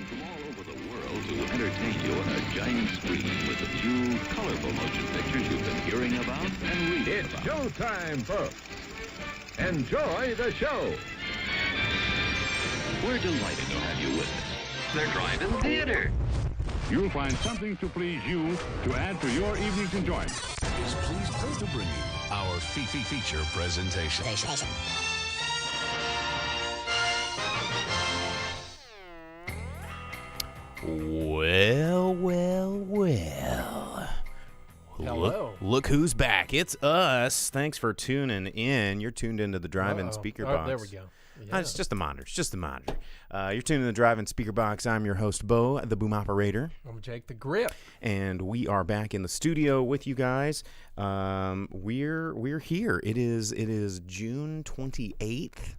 come from all over the world to entertain you on a giant screen with a few colorful motion pictures you've been hearing about and reading It's about. showtime, folks. Enjoy the show. We're delighted to have you with us. They're driving theater. You'll find something to please you to add to your evening's enjoyment. Is pleased to bring you our feature presentation. Well. Hello. Look who's back. It's us. Thanks for tuning in. You're tuned into the Drive-In Speakerbox. Oh, there we go. Yeah. It's just a monitor. It's just a monitor. You're tuned in the Drive-In Speakerbox. I'm your host, Bo, the boom operator. I'm Jake the Grip. And we are back in the studio with you guys. We're here. It is June 28th,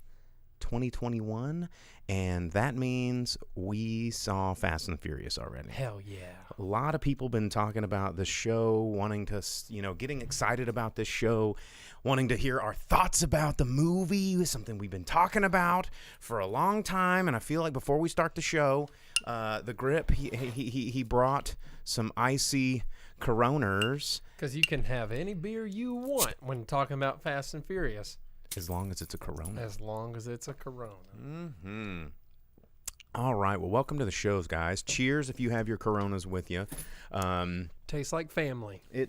2021. And that means we saw Fast and Furious already. Hell yeah. A lot of people been talking about the show, wanting to, getting excited about this show, wanting to hear our thoughts about the movie, something we've been talking about for a long time. And I feel like before we start the show, the Grip, he brought some icy Coronas. Because you can have any beer you want when talking about Fast and Furious. As long as it's a Corona. As long as it's a Corona. Mm-hmm. All right. Well, welcome to the shows, guys. Cheers if you have your Coronas with you. Tastes like family. I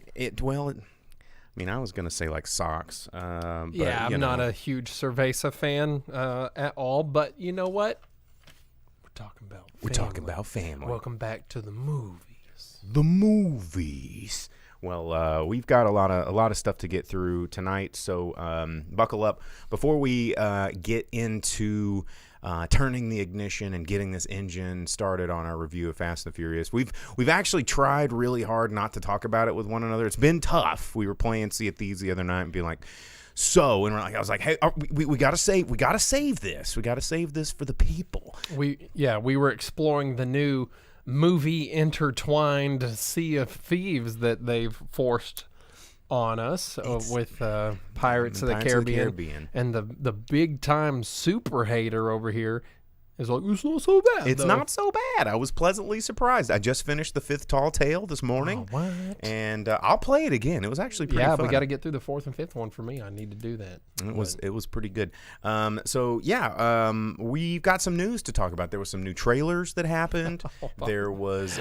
was going to say like socks. But, yeah, I'm not a huge Cerveza fan at all. But you know what? We're talking about family. We're talking about family. Welcome back to the movies. The movies. Well, we've got a lot of stuff to get through tonight, so buckle up. Before we get into turning the ignition and getting this engine started on our review of Fast and Furious, we've actually tried really hard not to talk about it with one another. It's been tough. We were playing Sea of Thieves the other night and being like, so, and I was like, hey, we gotta save this. We gotta save this for the people. We were exploring the new movie intertwined Sea of Thieves that they've forced on us with Pirates of the Caribbean. And the big time super hater over here is like, it's not so bad. It's not so bad. I was pleasantly surprised. I just finished the fifth Tall Tale this morning. Oh, what? And I'll play it again. It was actually pretty fun. Yeah, we got to get through the fourth and fifth one for me. I need to do that. It was pretty good. We've got some news to talk about. There was some new trailers that happened. There was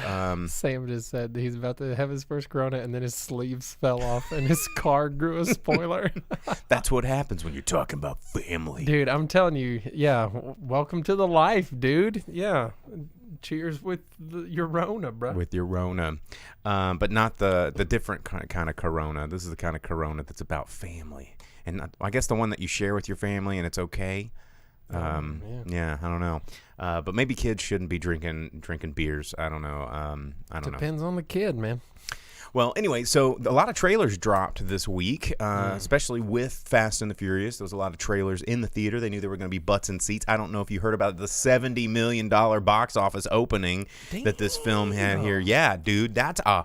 Sam just said he's about to have his first Corona and then his sleeves fell off and his car grew a spoiler. That's what happens when you're talking about family. Dude, I'm telling you, welcome to the life, dude. Yeah. Cheers with your Rona, bro. With your Rona. But not the different kind of Corona. This is the kind of Corona that's about family. And I guess the one that you share with your family and it's okay. I don't know. But maybe kids shouldn't be drinking beers. I don't know. Depends on the kid, man. Well, anyway, so a lot of trailers dropped this week, especially with Fast and the Furious. There was a lot of trailers in the theater. They knew there were going to be butts in seats. I don't know if you heard about the $70 million box office opening that this film had here. Yeah, dude, that's a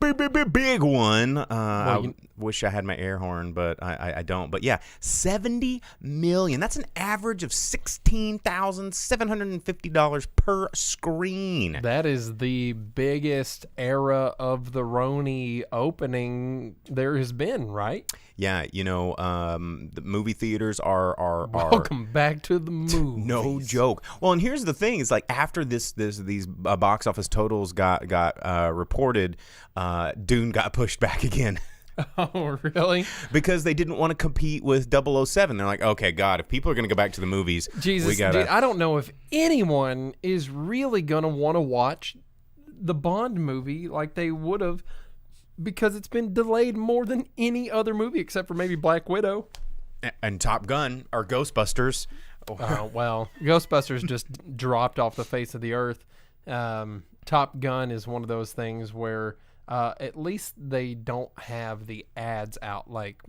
big one. I wish I had my air horn, but I don't. But yeah, $70 million. That's an average of $16,750 per screen. That is the biggest era of the Roni opening there has been, right? Yeah, the movie theaters are welcome back to the movies. No joke. Well, and here's the thing: is like after these box office totals got reported, Dune got pushed back again. Oh, really? Because they didn't want to compete with 007. They're like, okay, God, if people are going to go back to the movies, we gotta. Dude, I don't know if anyone is really going to want to watch the Bond movie like they would have, because it's been delayed more than any other movie except for maybe Black Widow and Top Gun or Ghostbusters. Well, Ghostbusters just dropped off the face of the earth. Top Gun is one of those things where At least they don't have the ads out like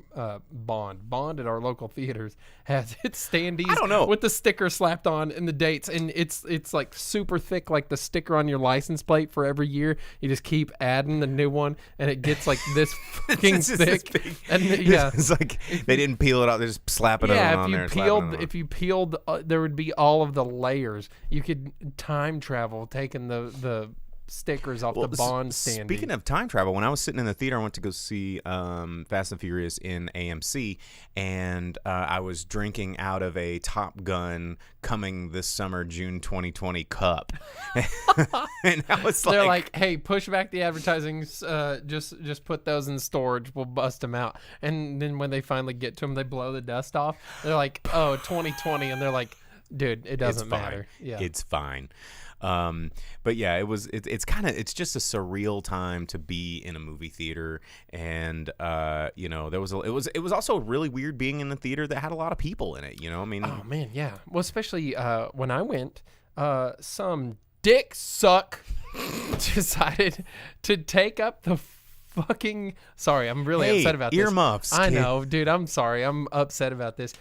Bond. Bond at our local theaters has its standees I don't know. with the sticker slapped on and the dates, and it's like super thick, like the sticker on your license plate for every year. You just keep adding the new one, and it gets like this fucking thick. And it's like they didn't peel it out; they just slap it on there. If you peeled, there would be all of the layers. You could time travel, taking the stickers off the Bond standee. Speaking of time travel, when I was sitting in the theater, I went to go see Fast and Furious in AMC, and I was drinking out of a Top Gun coming this summer, June 2020 cup. And I was They're like, hey, push back the advertising. Just put those in storage. We'll bust them out. And then when they finally get to them, they blow the dust off. They're like, oh, 2020. And they're like, dude, it doesn't matter. Yeah, it's fine. But yeah, it's just a surreal time to be in a movie theater, and it was also really weird being in a theater that had a lot of people in it. I mean, oh man, yeah. Well, especially when I went, some dick suck decided to take up the fucking. Sorry, I'm really upset about this. Earmuffs. I know, dude. I'm sorry. I'm upset about this.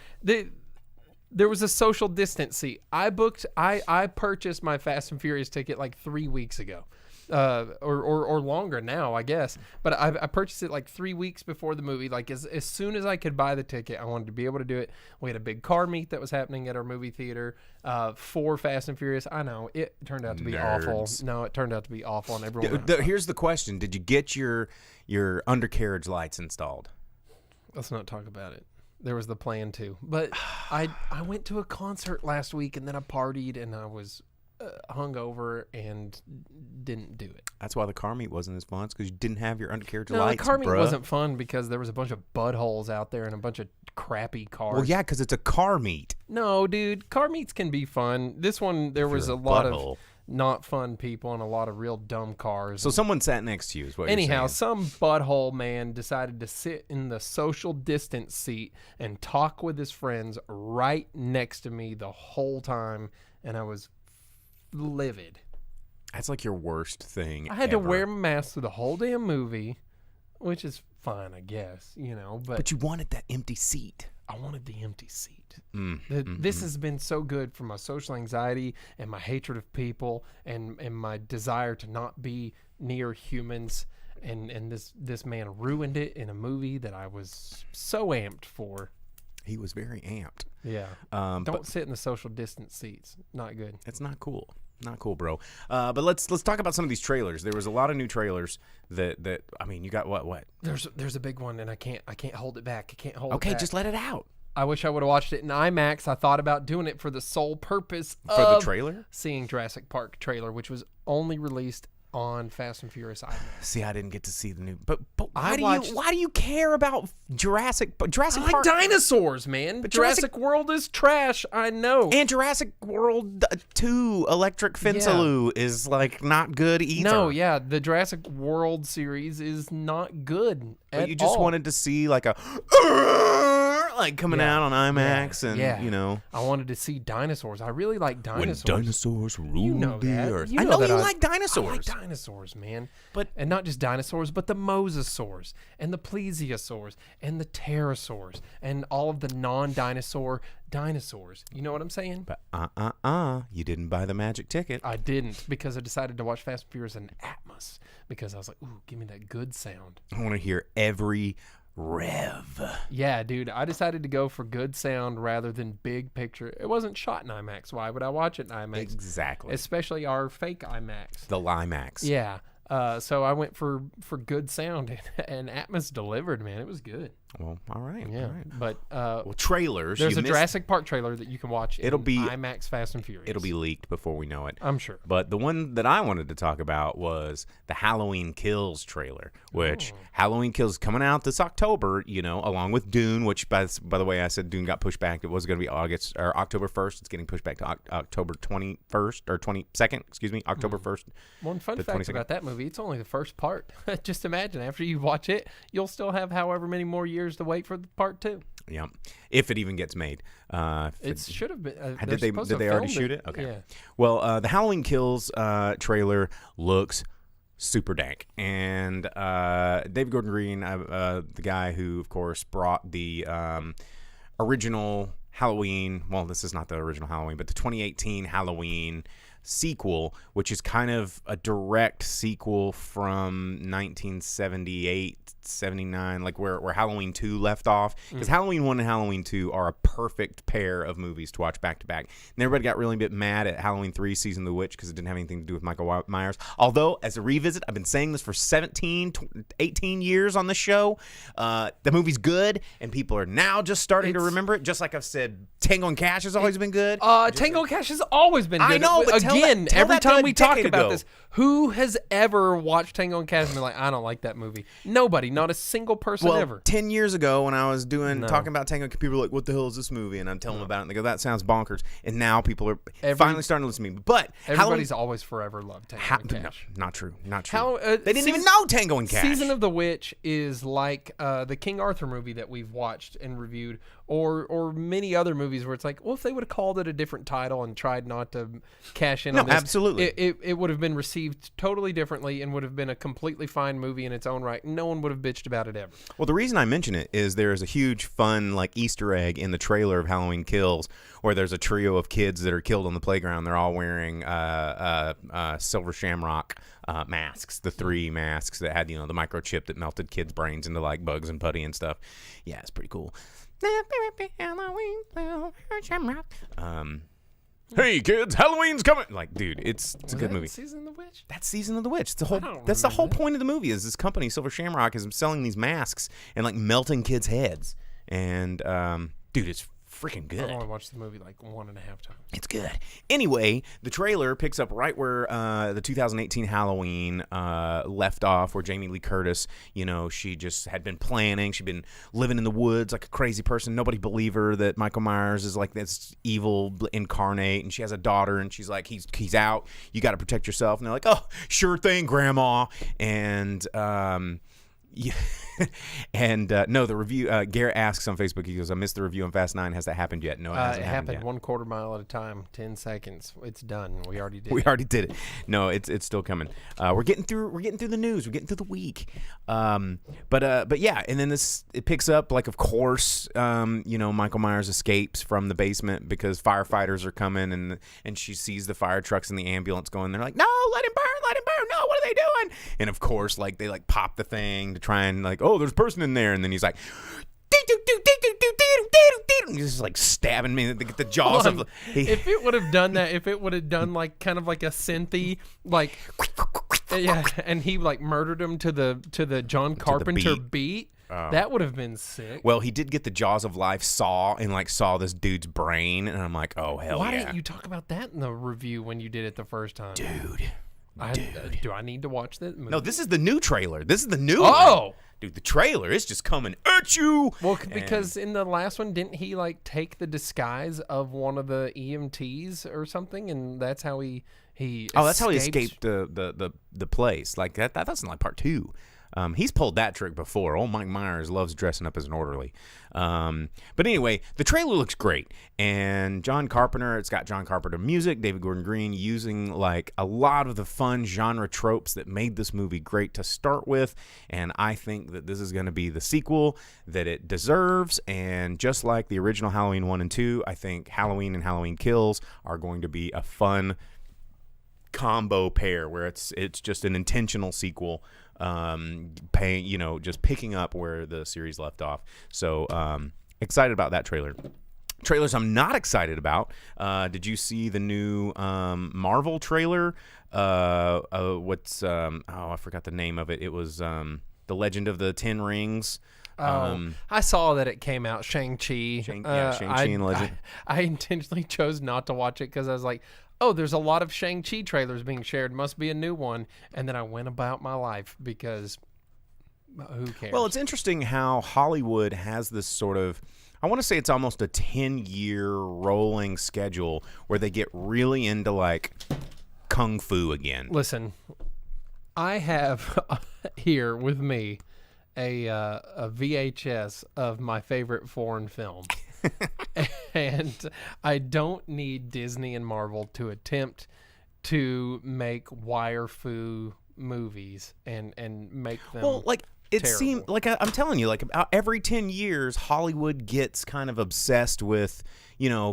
There was a social distance seat. I purchased my Fast and Furious ticket like 3 weeks ago, or longer now, I guess. But I purchased it like 3 weeks before the movie. Like as soon as I could buy the ticket, I wanted to be able to do it. We had a big car meet that was happening at our movie theater for Fast and Furious. I know it turned out to be awful. No, it turned out to be awful, and everyone. Here's the question: did you get your undercarriage lights installed? Let's not talk about it. There was the plan too, but I went to a concert last week, and then I partied, and I was hungover and didn't do it. That's why the car meet wasn't as fun, because you didn't have your undercarriage lights. No, the car meet wasn't fun because there was a bunch of buttholes out there and a bunch of crappy cars. Well, yeah, because it's a car meet. No, dude, car meets can be fun. This one, there was a lot of not fun people and a lot of real dumb cars. So someone sat next to you is what anyhow, you're saying. Some butthole man decided to sit in the social distance seat and talk with his friends right next to me the whole time, and I was livid. That's like your worst thing I had ever. to wear my mask through the whole damn movie, which is fine, I guess, but you wanted that empty seat. I wanted the empty seat. This has been so good for my social anxiety and my hatred of people and my desire to not be near humans. And this man ruined it in a movie that I was so amped for. He was very amped. Yeah. Don't sit in the social distance seats. Not good. It's not cool. Not cool, bro. But let's talk about some of these trailers. There was a lot of new trailers that I mean, you got what? There's a big one, and I can't hold it back. I can't hold it back. Okay, just let it out. I wish I would have watched it in IMAX. I thought about doing it for the sole purpose of the trailer, seeing Jurassic Park trailer, which was only released on Fast and Furious IMAX. See, I didn't get to see the new. But why do you care about Jurassic Park? I like dinosaurs, man. But Jurassic World is trash. I know. And Jurassic World 2 Electric Fensaloo is like not good either. No, yeah, the Jurassic World series is not good. But you just wanted to see like a coming out on IMAX, and I wanted to see dinosaurs. I really like dinosaurs. When dinosaurs ruled the earth. I know you like dinosaurs. I like dinosaurs, man. And not just dinosaurs, but the mosasaurs and the plesiosaurs and the pterosaurs and all of the non-dinosaur dinosaurs. You know what I'm saying? But you didn't buy the magic ticket. I didn't, because I decided to watch Fast and Furious in Atmos, because I was like, ooh, give me that good sound. I want to hear every rev. Yeah, dude, I decided to go for good sound rather than big picture. It wasn't shot in IMAX. Why would I watch it in IMAX? Exactly. Especially our fake IMAX. The Limax. Yeah. So I went for good sound, and Atmos delivered, man. It was good. Well, all right. Yeah. All right. But trailers. There's a Jurassic Park trailer that you can watch in IMAX Fast and Furious. It'll be leaked before we know it. I'm sure. But the one that I wanted to talk about was the Halloween Kills trailer, which Halloween Kills is coming out this October, along with Dune, which by the way, I said Dune got pushed back. It was going to be October 1st. It's getting pushed back to October 21st or 22nd, October 1st. One fun fact about that movie, it's only the first part. Just imagine, after you watch it, you'll still have however many more years to wait for the part 2. Yeah, if it even gets made. It should have been. Did they already shoot it? Okay. Yeah. Well, the Halloween Kills trailer looks super dank. And David Gordon Green, the guy who, of course, brought the original Halloween. Well, this is not the original Halloween, but the 2018 Halloween sequel, which is kind of a direct sequel from 1978, 79, like where Halloween 2 left off. Because Halloween 1 and Halloween 2 are a perfect pair of movies to watch back to back. And everybody got really a bit mad at Halloween 3 Season of the Witch because it didn't have anything to do with Michael Myers. Although, as a revisit, I've been saying this for 18 years on the show. The movie's good, and people are now just starting to remember it. Just like I've said, Tango and Cash has always been good. Tango and Cash has always been good. I know, but again, every time we talk about ago. this, who has ever watched Tango and Cash and been like, I don't like that movie? Nobody, not a single person ever. 10 years ago when I was talking about Tango, people were like, what the hell is this movie? And I'm telling them about it, and they go, that sounds bonkers. And now people are finally starting to listen to me. But everybody's always forever loved Tango and Cash. No, not true. Not true. They didn't even know Tango and Cash. Season of the Witch is like the King Arthur movie that we've watched and reviewed, or many other movies where it's like, well, if they would have called it a different title and tried not to cash in on this, absolutely, it would have been received totally differently and would have been a completely fine movie in its own right. No one would have bitched about it ever. Well, the reason I mention it is there's a huge fun like Easter egg in the trailer of Halloween Kills, where there's a trio of kids that are killed on the playground. They're all wearing silver shamrock masks, the 3 masks that had the microchip that melted kids' brains into like bugs and putty and stuff. Yeah, it's pretty cool. Hey kids, Halloween's coming! Like, dude, it's a good movie. Season of the Witch? That's Season of the Witch. That's the whole point of the movie. Is this company, Silver Shamrock, is selling these masks and like melting kids' heads. And dude, it's freaking good. I only watched the movie like 1.5 times. It's good. Anyway, the trailer picks up right where the 2018 Halloween left off, where Jamie Lee Curtis, she just had been planning. She'd been living in the woods like a crazy person. Nobody believed her that Michael Myers is like this evil incarnate, and she has a daughter, and she's like, he's out. You got to protect yourself. And they're like, oh, sure thing, Grandma. And yeah. And no, the review. Garrett asks on Facebook. He goes, "I missed the review on Fast 9. Has that happened yet?" No, it hasn't happened yet. 1/4 mile at a time, 10 seconds. It's done. We already did. We already did it. No, it's still coming. We're getting through the news. We're getting through the week. But yeah, and then it picks up like, of course, Michael Myers escapes from the basement because firefighters are coming, and she sees the fire trucks and the ambulance going. They're like, "No, let him burn! Let him burn! No, what are they doing?" And of course, like they like pop the thing to try and like, oh, there's a person in there, and then he's like, he's just like stabbing me at the jaws of. If it would have done that, if it would have done like kind of like a synthy, like yeah, and he like murdered him to the John Carpenter beat. That would have been sick. Well, he did get the Jaws of Life saw and like saw this dude's brain, and I'm like, oh hell yeah! Why didn't you talk about that in the review when you did it the first time, dude? Do I need to watch that movie? No, this is the new trailer. This is the new one. Dude, the trailer is just coming at you. Well, because in the last one, didn't he like take the disguise of one of the EMTs or something, and that's how he that's how he escaped the place. Like that's not like part 2. He's pulled that trick before. Old Mike Myers loves dressing up as an orderly. But anyway, the trailer looks great. And John Carpenter, it's got John Carpenter music, David Gordon Green using like a lot of the fun genre tropes that made this movie great to start with. And I think that this is going to be the sequel that it deserves. And just like the original Halloween 1 and 2, I think Halloween and Halloween Kills are going to be a fun combo pair where it's just an intentional sequel, just picking up where the series left off. So excited about that trailer. Trailers I'm not excited about. Did you see the new Marvel trailer? I forgot the name of it. It was The Legend of the Ten Rings. I saw that it came out, Shang-Chi. Shang-Chi and Legend. I intentionally chose not to watch it because I was like, oh, there's a lot of Shang-Chi trailers being shared. Must be a new one. And then I went about my life because who cares? Well, it's interesting how Hollywood has this sort of, I want to say it's almost a 10-year rolling schedule where they get really into like kung fu again. Listen, I have here with me a VHS of my favorite foreign film. And I don't need Disney and Marvel to attempt to make wire fu movies and make them. Well, like it terrible. seemed like I'm telling you, like about every 10 years, Hollywood gets kind of obsessed with,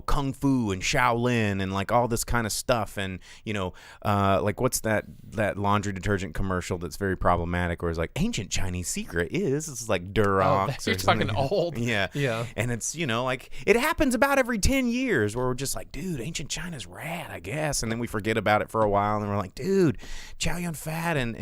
kung fu and Shaolin and like all this kind of stuff. And, like what's that laundry detergent commercial that's very problematic where it's like ancient Chinese secret is, it's like Durox. You're talking old. Yeah. Yeah. And it's, like it happens about every 10 years where we're just like, dude, ancient China's rad, I guess. And then we forget about it for a while and then we're like, dude, Chow Yun Fat and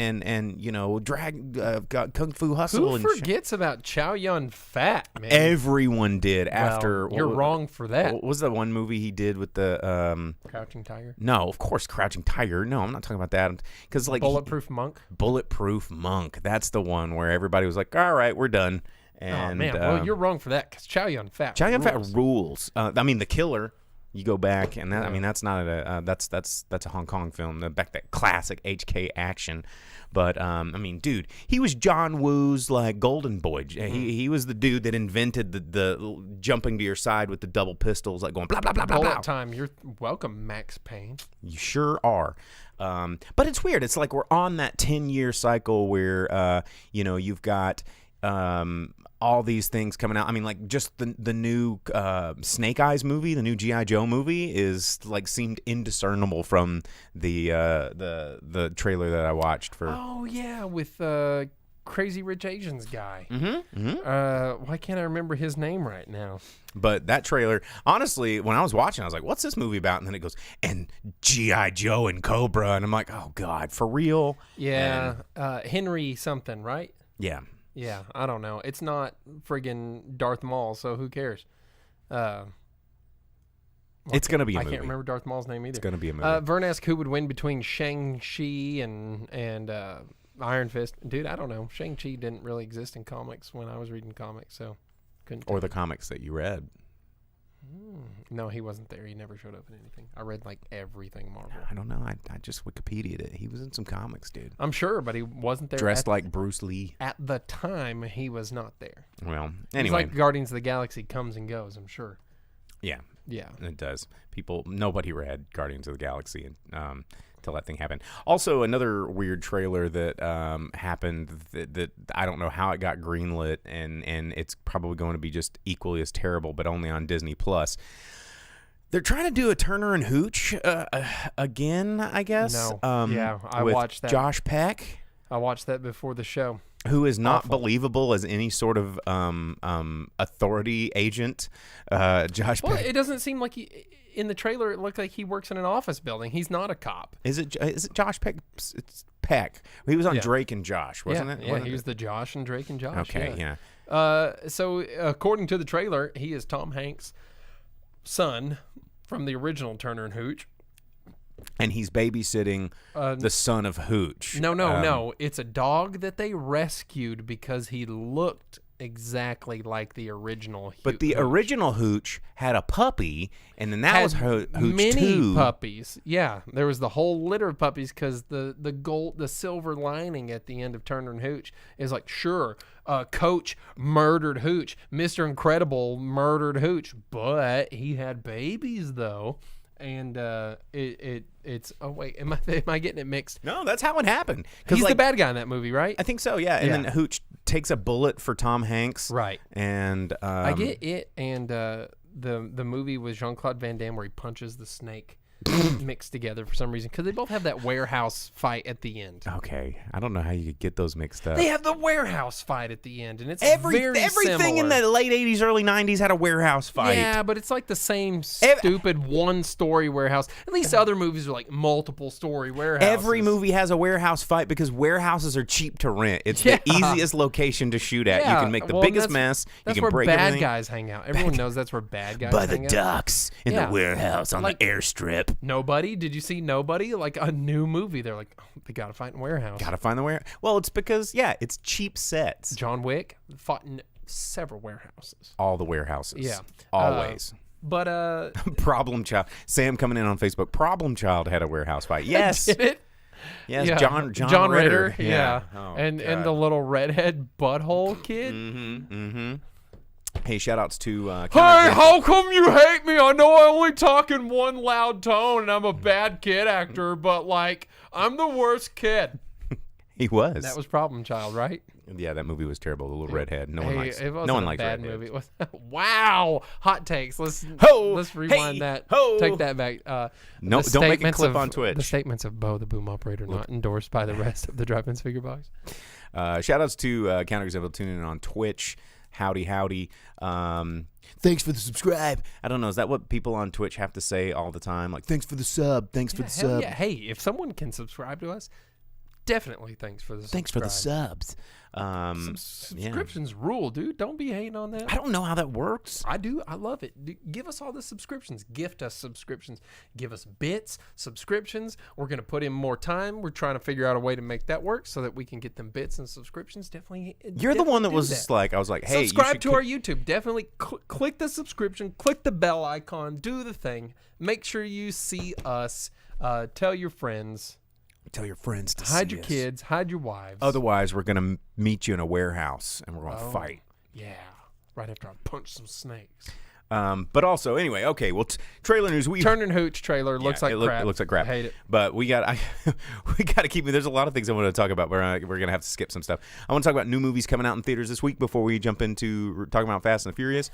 Kung Fu Hustle. Who forgets about Chow Yun Fat, man? Everyone did after. You're wrong for that. What was the one movie he did with the Crouching Tiger? No, of course, Crouching Tiger. No, I'm not talking about that. Because like Bulletproof Monk. Bulletproof Monk. That's the one where everybody was like, "All right, we're done." And, oh man, well you're wrong for that because Chow Yun Fat. Chow Yun Fat rules. I mean, The Killer. You go back, and that, I mean, that's not a that's a Hong Kong film. Back that classic HK action. But I mean, dude, he was John Woo's like golden boy. He was the dude that invented the jumping to your side with the double pistols, like going blah blah blah blah blah. Bullet time. You're welcome, Max Payne. You sure are. But it's weird. It's like we're on that 10-year cycle where you've got all these things coming out. I mean, like just the new Snake Eyes movie, the new G.I. Joe movie is like seemed indiscernible from the trailer that I watched for. Oh yeah, with Crazy Rich Asians guy. Why can't I remember his name right now? But that trailer, honestly, when I was watching, I was like, "What's this movie about?" And then it goes, "And G.I. Joe and Cobra," and I'm like, "Oh God, for real?" Yeah, Henry something, right? Yeah. Yeah, I don't know. It's not friggin' Darth Maul, so who cares? It's going to be a movie. I can't remember Darth Maul's name either. It's going to be a movie. Vern asked who would win between Shang-Chi and Iron Fist. Dude, I don't know. Shang-Chi didn't really exist in comics when I was reading comics, so couldn't tell. Or the comics that you read. No, he wasn't there. He never showed up in anything. I read like everything Marvel. I don't know. I just Wikipedia'd it. He was in some comics, dude. I'm sure, but he wasn't there. Dressed like Bruce Lee. At the time, he was not there. Well, It's anyway. like Guardians of the Galaxy comes and goes, I'm sure. Yeah. Yeah. It does. Nobody read Guardians of the Galaxy until that thing happened. Also, another weird trailer that happened that I don't know how it got greenlit, and it's probably going to be just equally as terrible, but only on Disney Plus. They're trying to do a Turner and Hooch again, I guess. No. Yeah, I with watched that. Josh Peck. I watched that before the show. Who is not Awful. believable as any sort of authority agent. Josh Well, Peck. it doesn't seem like in the trailer it looked like he works in an office building. He's not a cop. Is it Josh Peck? It's Peck. He was on Yeah. Drake and Josh, wasn't it? Yeah, Wasn't he it? was the Josh and Drake and Josh. Okay, yeah. So according to the trailer, he is Tom Hanks' son from the original Turner and Hooch. And he's babysitting the son of Hooch. No. It's a dog that they rescued because he looked exactly like the original. But the Hooch. original Hooch had a puppy, and then that Had was Hooch many too. puppies. Yeah, there was the whole litter of puppies because the silver lining at the end of Turner and Hooch is like, sure, Coach murdered Hooch, Mr. Incredible murdered Hooch, but he had babies though. And it's oh wait, am I getting it mixed? No, that's how it happened. He's like, the bad guy in that movie, right? I think so, yeah. And then Hooch takes a bullet for Tom Hanks, Right. And I get it. And the movie with Jean-Claude Van Damme where he punches the snake mixed together for some reason because they both have that warehouse fight at the end. Okay, I don't know how you could get those mixed up. They have the warehouse fight at the end, and it's very everything similar. in the late '80s, early '90s had a warehouse fight. Yeah, but it's like the same stupid one-story warehouse. At least other movies are like multiple-story warehouses. Every movie has a warehouse fight because warehouses are cheap to rent. It's the easiest location to shoot at. You can make the biggest mess. That's you can where break bad everything. guys hang out. Everyone knows that's where bad guys By hang the out. ducks in Yeah. the warehouse on Like- the airstrip. Nobody? Did you see Nobody? Like a new movie. They're like, oh, they got to fight in warehouse. Gotta find the warehouse. Well, it's because, it's cheap sets. John Wick fought in several warehouses. All the warehouses. Yeah. Always. But Problem Child. Sam coming in on Facebook. Problem Child had a warehouse fight. Yes. did it? Yes, Yeah. John Ritter. Yeah. Oh, and God. the little redhead butthole kid. Hey, shout outs to Hey, how come you hate me? I know I only talk in one loud tone and I'm a bad kid actor, but like I'm the worst kid. He was. That was Problem Child, right? Yeah, that movie was terrible. The little redhead. No one likes. It wasn't No one a likes bad redheads. movie. It was, wow, hot takes. Let's rewind hey, that. ho. Take that back. No, The don't make a statements clip of- on Twitch. The statements of Bo, the boom operator, not endorsed by the rest of the Drive-In Speakerbox. Shout outs to Counterexample tuning in on Twitch. Howdy. Thanks for the subscribe. I don't know. Is that what people on Twitch have to say all the time? Like, thanks for the sub. Thanks for the Hell sub. yeah. Hey, if someone can subscribe to us, definitely thanks for the Thanks for the subscribe. subs. Subscriptions rule, dude. Don't be hating on that. I don't know how that works. I do. I love it. Give us all the subscriptions. Gift us subscriptions. Give us bits, subscriptions. We're going to put in more time. We're trying to figure out a way to make that work so that we can get them bits and subscriptions. Definitely. You're the one that do was just like, I was like, hey, subscribe to our YouTube. Definitely click the subscription. Click the bell icon. Do the thing. Make sure you see us. Tell your friends. Tell your friends to Hide see your us. kids. Hide your wives. Otherwise, we're going to meet you in a warehouse and we're going to fight. Yeah. Right after I punch some snakes. But also, anyway, okay, well, trailer news. Turn and Hooch trailer looks like crap. It looks like crap. I hate it. But we got to keep. There's a lot of things I want to talk about. We're gonna have to skip some stuff. I want to talk about new movies coming out in theaters this week before we jump into talking about Fast and the Furious.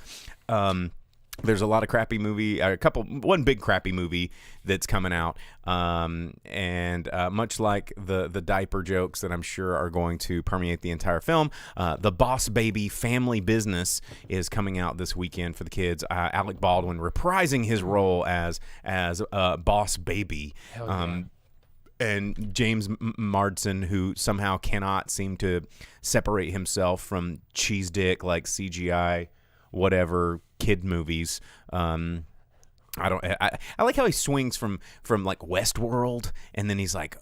There's a lot of crappy movie, one big crappy movie that's coming out, and much like the diaper jokes that I'm sure are going to permeate the entire film, the Boss Baby Family Business is coming out this weekend for the kids. Alec Baldwin reprising his role as Boss Baby. Hell yeah. And James Marsden, who somehow cannot seem to separate himself from cheese dick like CGI whatever kid movies. I like how he swings from like Westworld, and then he's like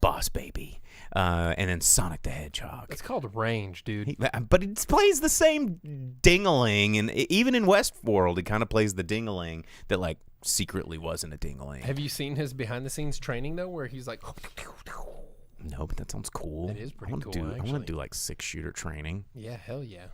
Boss Baby, and then Sonic the Hedgehog. It's called Range, dude. But it plays the same ding-a-ling, and even in Westworld, it kind of plays the ding-a-ling that like secretly wasn't a ding-a-ling. Have you seen his behind-the-scenes training though, where he's like? No, but that sounds cool. It is pretty cool, I want actually. to do like 6-shooter training. Yeah, hell yeah.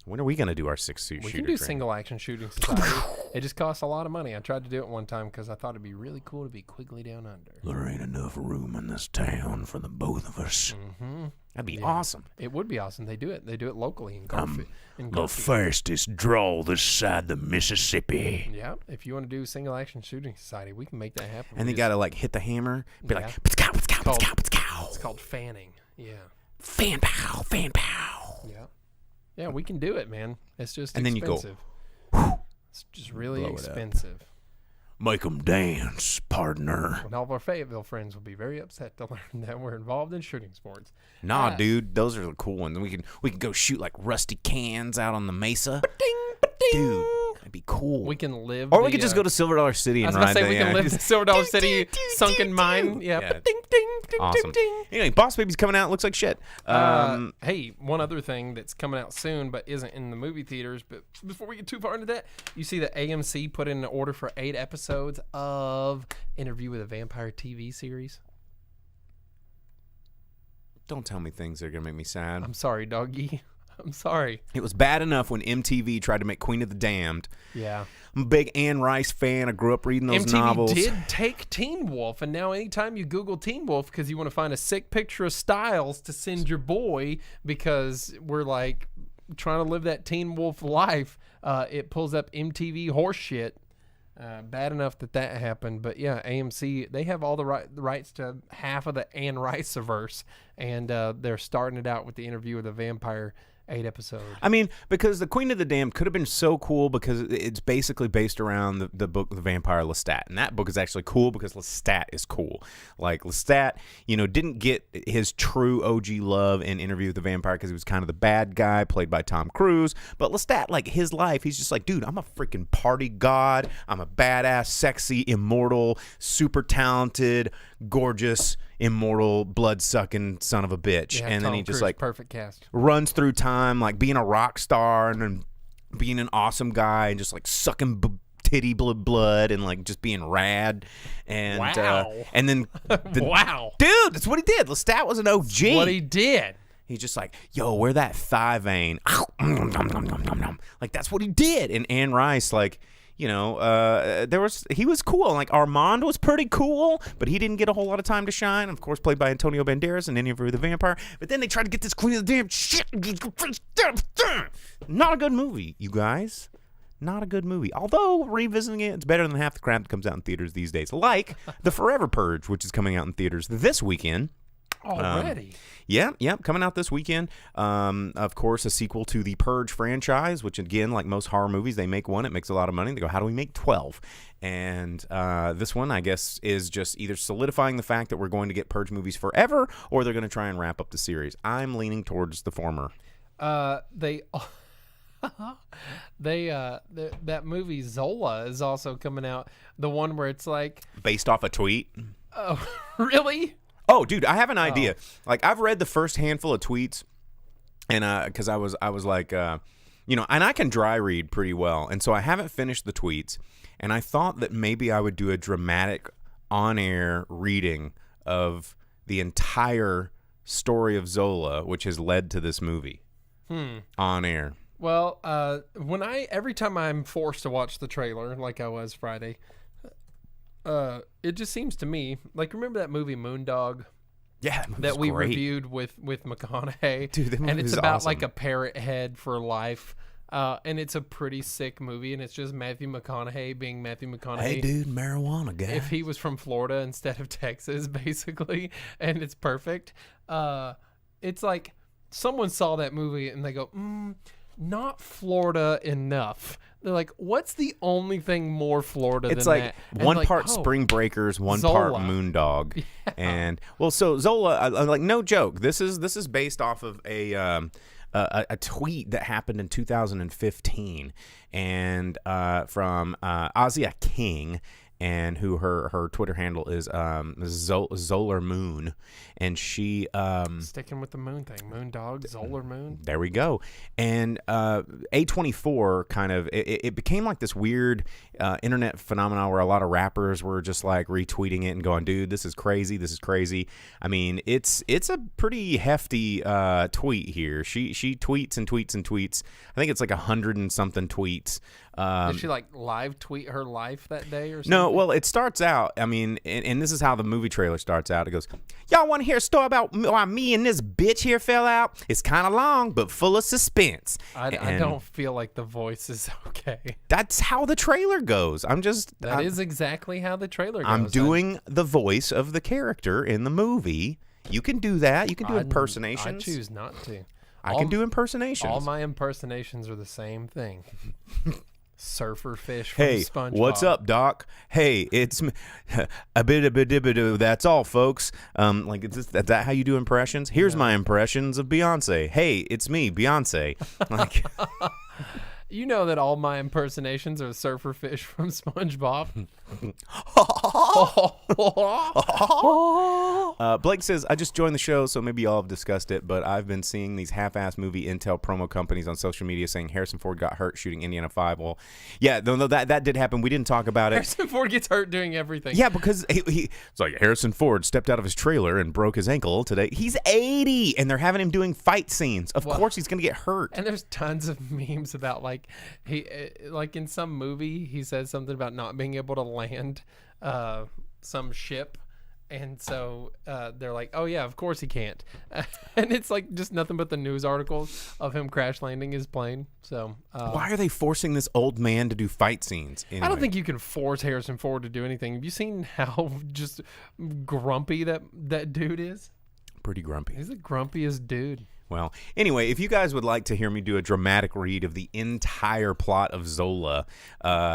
When are we going to do our 6-shooter We training? can do single action shooting society. It just costs a lot of money. I tried to do it one time because I thought it'd be really cool to be Quigley Down Under. There ain't enough room in this town for the both of us. Mm-hmm. That'd be awesome. It would be awesome. They do it. They do it locally in Garfield. The fastest draw this side the Mississippi. Yeah, if you want to do single action shooting society, we can make that happen. And they got to like hit the hammer, be Yeah. like, "P'tskow, p'tskow, Called- p'tskow, p'tskow." It's called fanning. Yeah. Fan pow, fan pow. Yeah. Yeah, we can do it, man. It's just And then you go, expensive. It's just really blow it up. expensive. Make 'em dance, partner. And all of our Fayetteville friends will be very upset to learn that we're involved in shooting sports. Nah, dude, those are the cool ones. We can go shoot like rusty cans out on the mesa. Dude, that'd be cool. We can live. Or we could just go to Silver Dollar City I and was about ride to say the, we can live in Silver Dollar City sunken mine. Yeah. Yeah. Ding, ding, ding, Awesome. ding, ding. Anyway, Boss Baby's coming out. Looks like shit. Hey, one other thing that's coming out soon but isn't in the movie theaters. But before we get too far into that, you see that AMC put in an order for 8 episodes of Interview with a Vampire TV series. Don't tell me things that are gonna make me sad. I'm sorry, doggy. I'm sorry. It was bad enough when MTV tried to make Queen of the Damned. Yeah. I'm a big Anne Rice fan. I grew up reading those MTV novels. did take Teen Wolf, and now anytime you Google Teen Wolf because you want to find a sick picture of Styles to send your boy because we're like trying to live that Teen Wolf life, it pulls up MTV horse shit. Bad enough that happened, but yeah, AMC, they have all the rights to half of the Anne Rice-averse, and they're starting it out with the Interview with a Vampire 8 episode. I mean, because the Queen of the Damned could have been so cool because it's basically based around the book The Vampire Lestat, and that book is actually cool because Lestat is cool. Like Lestat, didn't get his true OG love in Interview with the Vampire because he was kind of the bad guy played by Tom Cruise. But Lestat, like his life, he's just like, dude, I'm a freaking party god. I'm a badass, sexy, immortal, super talented, gorgeous, immortal, blood-sucking son of a bitch. Yeah, and then Tom he just Cruise, like perfect cast. runs through time, like being a rock star and then being an awesome guy and just like sucking titty blood and like just being rad. And Wow. And then Wow. dude, that's what he did. Lestat was an OG. What he did. He's just like, yo, where that thigh vein? Like that's what he did. And Anne Rice, like, he was cool. Like Armand was pretty cool, but he didn't get a whole lot of time to shine. Of course, played by Antonio Banderas in Interview with the Vampire. But then they tried to get this queen of the damn shit. Not a good movie, you guys. Not a good movie. Although, revisiting it, it's better than half the crap that comes out in theaters these days. Like The Forever Purge, which is coming out in theaters this weekend. Already? Yeah, coming out this weekend. Of course, a sequel to the Purge franchise, which, again, like most horror movies, they make one. It makes a lot of money. They go, how do we make 12? And this one, I guess, is just either solidifying the fact that we're going to get Purge movies forever, or they're going to try and wrap up the series. I'm leaning towards the former. That movie Zola is also coming out. The one where it's like based off a tweet. Oh, really? Oh, dude, I have an idea. Like, I've read the first handful of tweets, and because I was like, and I can dry read pretty well, and so I haven't finished the tweets, and I thought that maybe I would do a dramatic on-air reading of the entire story of Zola, which has led to this movie on air. Well, every time I'm forced to watch the trailer, like I was Friday, it just seems to me like, remember that movie Moondog? Yeah, that we great. reviewed with McConaughey. Dude, that movie and it's is about awesome. like a parrot head for life. And it's a pretty sick movie, and it's just Matthew McConaughey being Matthew McConaughey. Hey, dude, marijuana guy. If he was from Florida instead of Texas, basically, and it's perfect. It's like someone saw that movie and they go, not Florida enough. They're like, what's the only thing more Florida it's than like that? And one like, part Spring Breakers, one Zola. part Moondog. Yeah. And well, so Zola, like, no joke, this is based off of a tweet that happened in 2015, and from Asia King, and who her Twitter handle is Zolar Moon, and she sticking with the moon thing, Moondog, Zolar Moon. There we go. And A24 kind of it became like this weird internet phenomenon where a lot of rappers were just like retweeting it and going, dude, this is crazy. I mean, it's a pretty hefty tweet here. She tweets and tweets and tweets. I think it's like 100 and something tweets. Did she like live tweet her life that day or something? No, well, it starts out, I mean, and this is how the movie trailer starts out. It goes, y'all want to hear a story about why me and this bitch here fell out? It's kind of long, but full of suspense. I don't feel like the voice is okay. That's how the trailer goes. That is exactly how the trailer goes. I'm doing the voice of the character in the movie. You can do that. You can do impersonations. I choose not to. I can do impersonations. All my impersonations are the same thing. Surfer fish from Hey, SpongeBob. what's up, Doc? Hey, it's a bit. That's all, folks. Like, is that how you do impressions? Here's my impressions of Beyonce. Hey, it's me, Beyonce. Like, you know that all my impersonations are surfer fish from SpongeBob. Blake says, I just joined the show, so maybe y'all have discussed it, but I've been seeing these half-ass movie intel promo companies on social media saying Harrison Ford got hurt shooting Indiana 5. Well, yeah, no, that did happen. We didn't talk about it. Harrison Ford gets hurt doing everything. Yeah, because it's like Harrison Ford stepped out of his trailer and broke his ankle today. He's 80, and they're having him doing fight scenes. Of course he's going to get hurt. And there's tons of memes about, like, he like in some movie, he says something about not being able to land some ship. And so they're like, oh, yeah, of course he can't. And it's like just nothing but the news articles of him crash landing his plane. So why are they forcing this old man to do fight scenes? Anyway. I don't think you can force Harrison Ford to do anything. Have you seen how just grumpy that dude is? Pretty grumpy. He's the grumpiest dude. Well, anyway, if you guys would like to hear me do a dramatic read of the entire plot of Zola,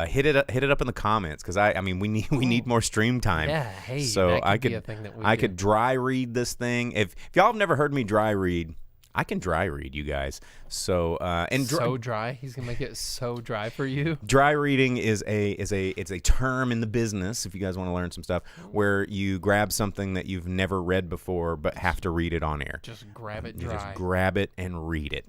hit it up in the comments, because I mean we need more stream time. Yeah, hey, so that could I be a thing that we I do. could dry read this thing. If y'all have never heard me dry read, I can dry read, you guys. So so dry. He's gonna make it so dry for you. Dry reading is a term in the business, if you guys want to learn some stuff, where you grab something that you've never read before but have to read it on air. Just grab it You dry. just grab it and read it.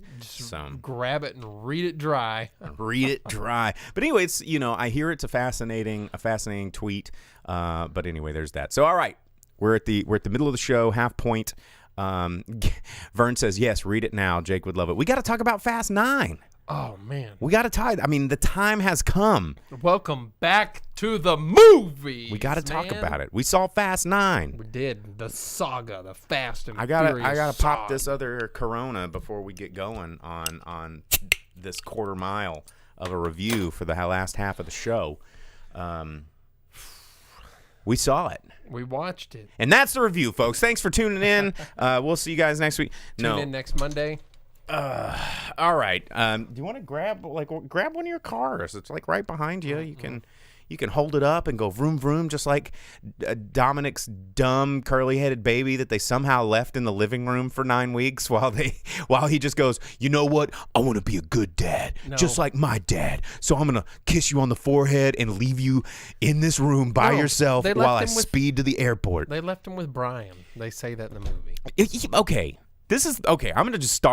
Grab it and read it dry. Read it dry. But anyway, it's I hear it's a fascinating tweet. But anyway, there's that. So all right, we're at the middle of the show, half point. Vern says, yes, read it now. Jake would love it. We got to talk about Fast 9. Oh, man. We got to tie. I mean, the time has come. Welcome back to the movie. We got to talk about it. We saw Fast 9. We did. The saga, the Fast and I Furious gotta pop saga. this other Corona before we get going on this quarter mile of a review for the last half of the show. We saw it. We watched it. And that's the review, folks. Thanks for tuning in. We'll see you guys next week. Tune in next Monday. All right. Do you want to grab one of your cars? It's like right behind you. You can hold it up and go vroom vroom, just like Dominic's dumb curly-headed baby that they somehow left in the living room for 9 weeks while he just goes, you know what? I want to be a good dad, just like my dad. So I'm gonna kiss you on the forehead and leave you in this room by yourself while I speed to the airport. They left him with Brian. They say that in the movie. Okay. This is okay. I'm gonna just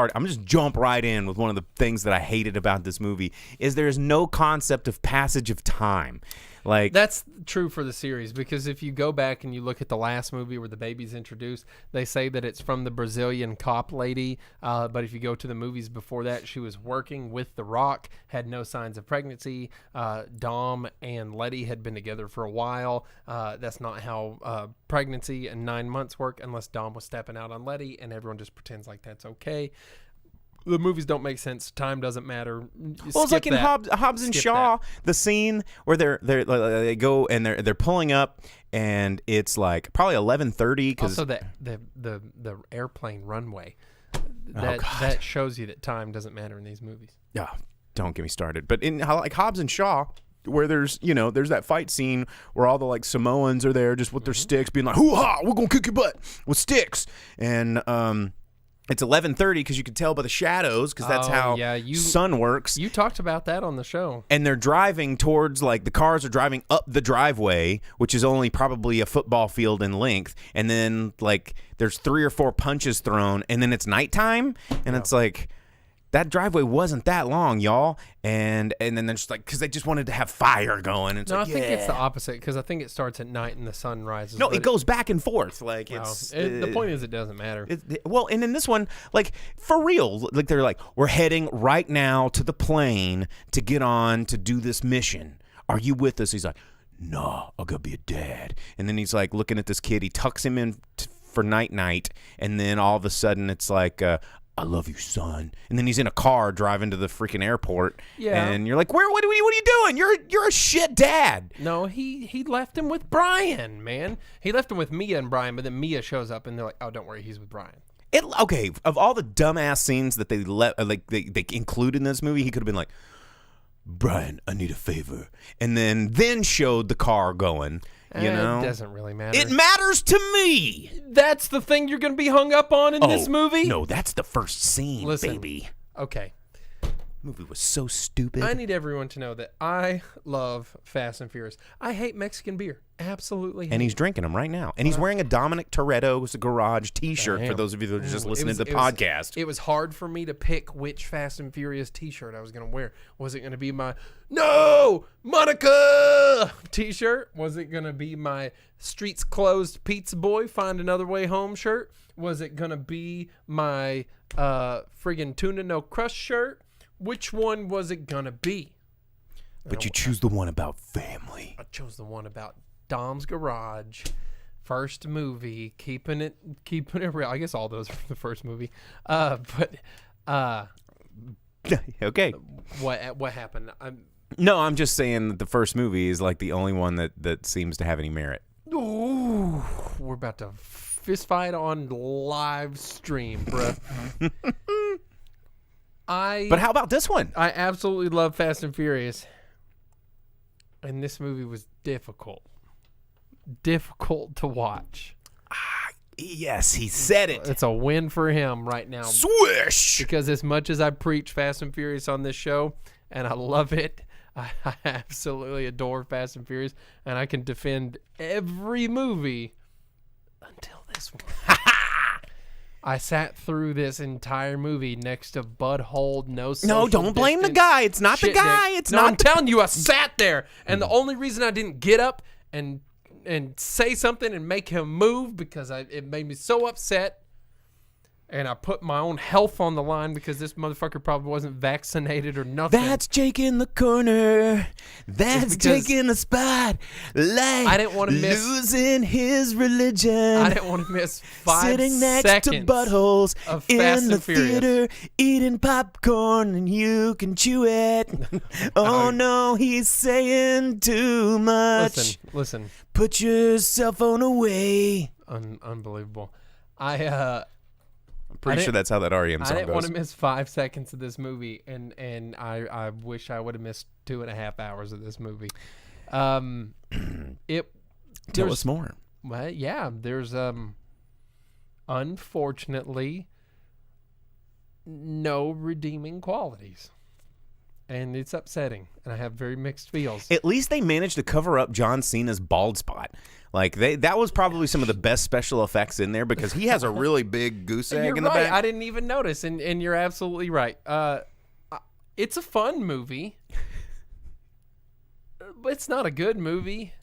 jump right in with one of the things that I hated about this movie is there's no concept of passage of time. Like that's true for the series because if you go back and you look at the last movie where the baby's introduced, they say that it's from the Brazilian cop lady. But if you go to the movies before that, she was working with The Rock, had no signs of pregnancy. Dom and Letty had been together for a while. That's not how pregnancy and 9 months work unless Dom was stepping out on Letty, and everyone just pretends like that's okay. The movies don't make sense. Time doesn't matter. Well, it's like in Hobbs and Shaw, the scene where they go and they're pulling up, and it's like probably 11:30. Also, the airplane runway that shows you that time doesn't matter in these movies. Yeah, don't get me started. But in like Hobbs and Shaw, where there's that fight scene where all the like Samoans are there just with their sticks, being like, "Hoo-ha, we're gonna kick your butt with sticks," and it's 11:30 because you can tell by the shadows because that's how sun works. You talked about that on the show. And they're driving towards, like, the cars are driving up the driveway, which is only probably a football field in length. And then, like, there's 3 or 4 punches thrown, and then it's nighttime. And it's like, that driveway wasn't that long, y'all. And then they're just like, because they just wanted to have fire going. And I think it's the opposite because I think it starts at night and the sun rises. No, it goes back and forth. Like the point is, it doesn't matter. And in this one, like for real, like they're like, we're heading right now to the plane to get on to do this mission. Are you with us? He's like, no, I gotta be a dad. And then he's like looking at this kid. He tucks him in for night, and then all of a sudden it's like, I love you, son. And then he's in a car driving to the freaking airport. Yeah. And you're like, what are you doing? You're a shit dad. No, he left him with Brian, man. He left him with Mia and Brian, but then Mia shows up and they're like, oh, don't worry, he's with Brian. Okay, of all the dumbass scenes that they include in this movie, he could have been like, Brian, I need a favor. And then showed the car going. You know? It doesn't really matter. It matters to me. That's the thing you're going to be hung up on in this movie? No, that's the first scene, baby. Okay. Movie was so stupid. I need everyone to know that I love Fast and Furious. I hate Mexican beer. Absolutely hate. And he's drinking them right now. And he's wearing a Dominic Toretto's Garage t-shirt for those of you that are just listening to the podcast. It was hard for me to pick which Fast and Furious t-shirt I was going to wear. Was it going to be my No Monica t-shirt? Was it going to be my Streets Closed Pizza Boy Find Another Way Home shirt? Was it going to be my friggin' Tuna No Crust shirt? Which one was it going to be? But you choose the one about family. I chose the one about Dom's Garage, first movie, keeping it real. I guess all those are from the first movie. Okay. What happened? I'm just saying that the first movie is like the only one that seems to have any merit. Ooh, we're about to fist fight on live stream, bruh. But how about this one? I absolutely love Fast and Furious. And this movie was difficult to watch. Yes, he said it. It's a win for him right now. Swish! Because as much as I preach Fast and Furious on this show, and I love it, I absolutely adore Fast and Furious, and I can defend every movie until this one. I sat through this entire movie next to Butthole, no, don't blame the guy. It's not the guy. I'm telling you, I sat there, and the only reason I didn't get up and say something and make him move because it made me so upset. and I put my own health on the line because this motherfucker probably wasn't vaccinated or nothing. That's Jake in the corner. That's Jake in the spot. I didn't want to miss losing his religion. I didn't want to miss 5 sitting next seconds to buttholes of in Fast the and Furious. theater, eating popcorn, and you can chew it. Oh no, he's saying too much. Listen. Put your cell phone away. Unbelievable. I'm pretty sure that's how that REM song I didn't goes. want to miss 5 seconds of this movie, and I wish I would have missed 2.5 hours of this movie. Tell us more. Well, yeah, there's unfortunately no redeeming qualities, and it's upsetting, and I have very mixed feels. At least they managed to cover up John Cena's bald spot. Like that was probably some of the best special effects in there because he has a really big goose egg in the back. I didn't even notice, and you're absolutely right. It's a fun movie, but it's not a good movie.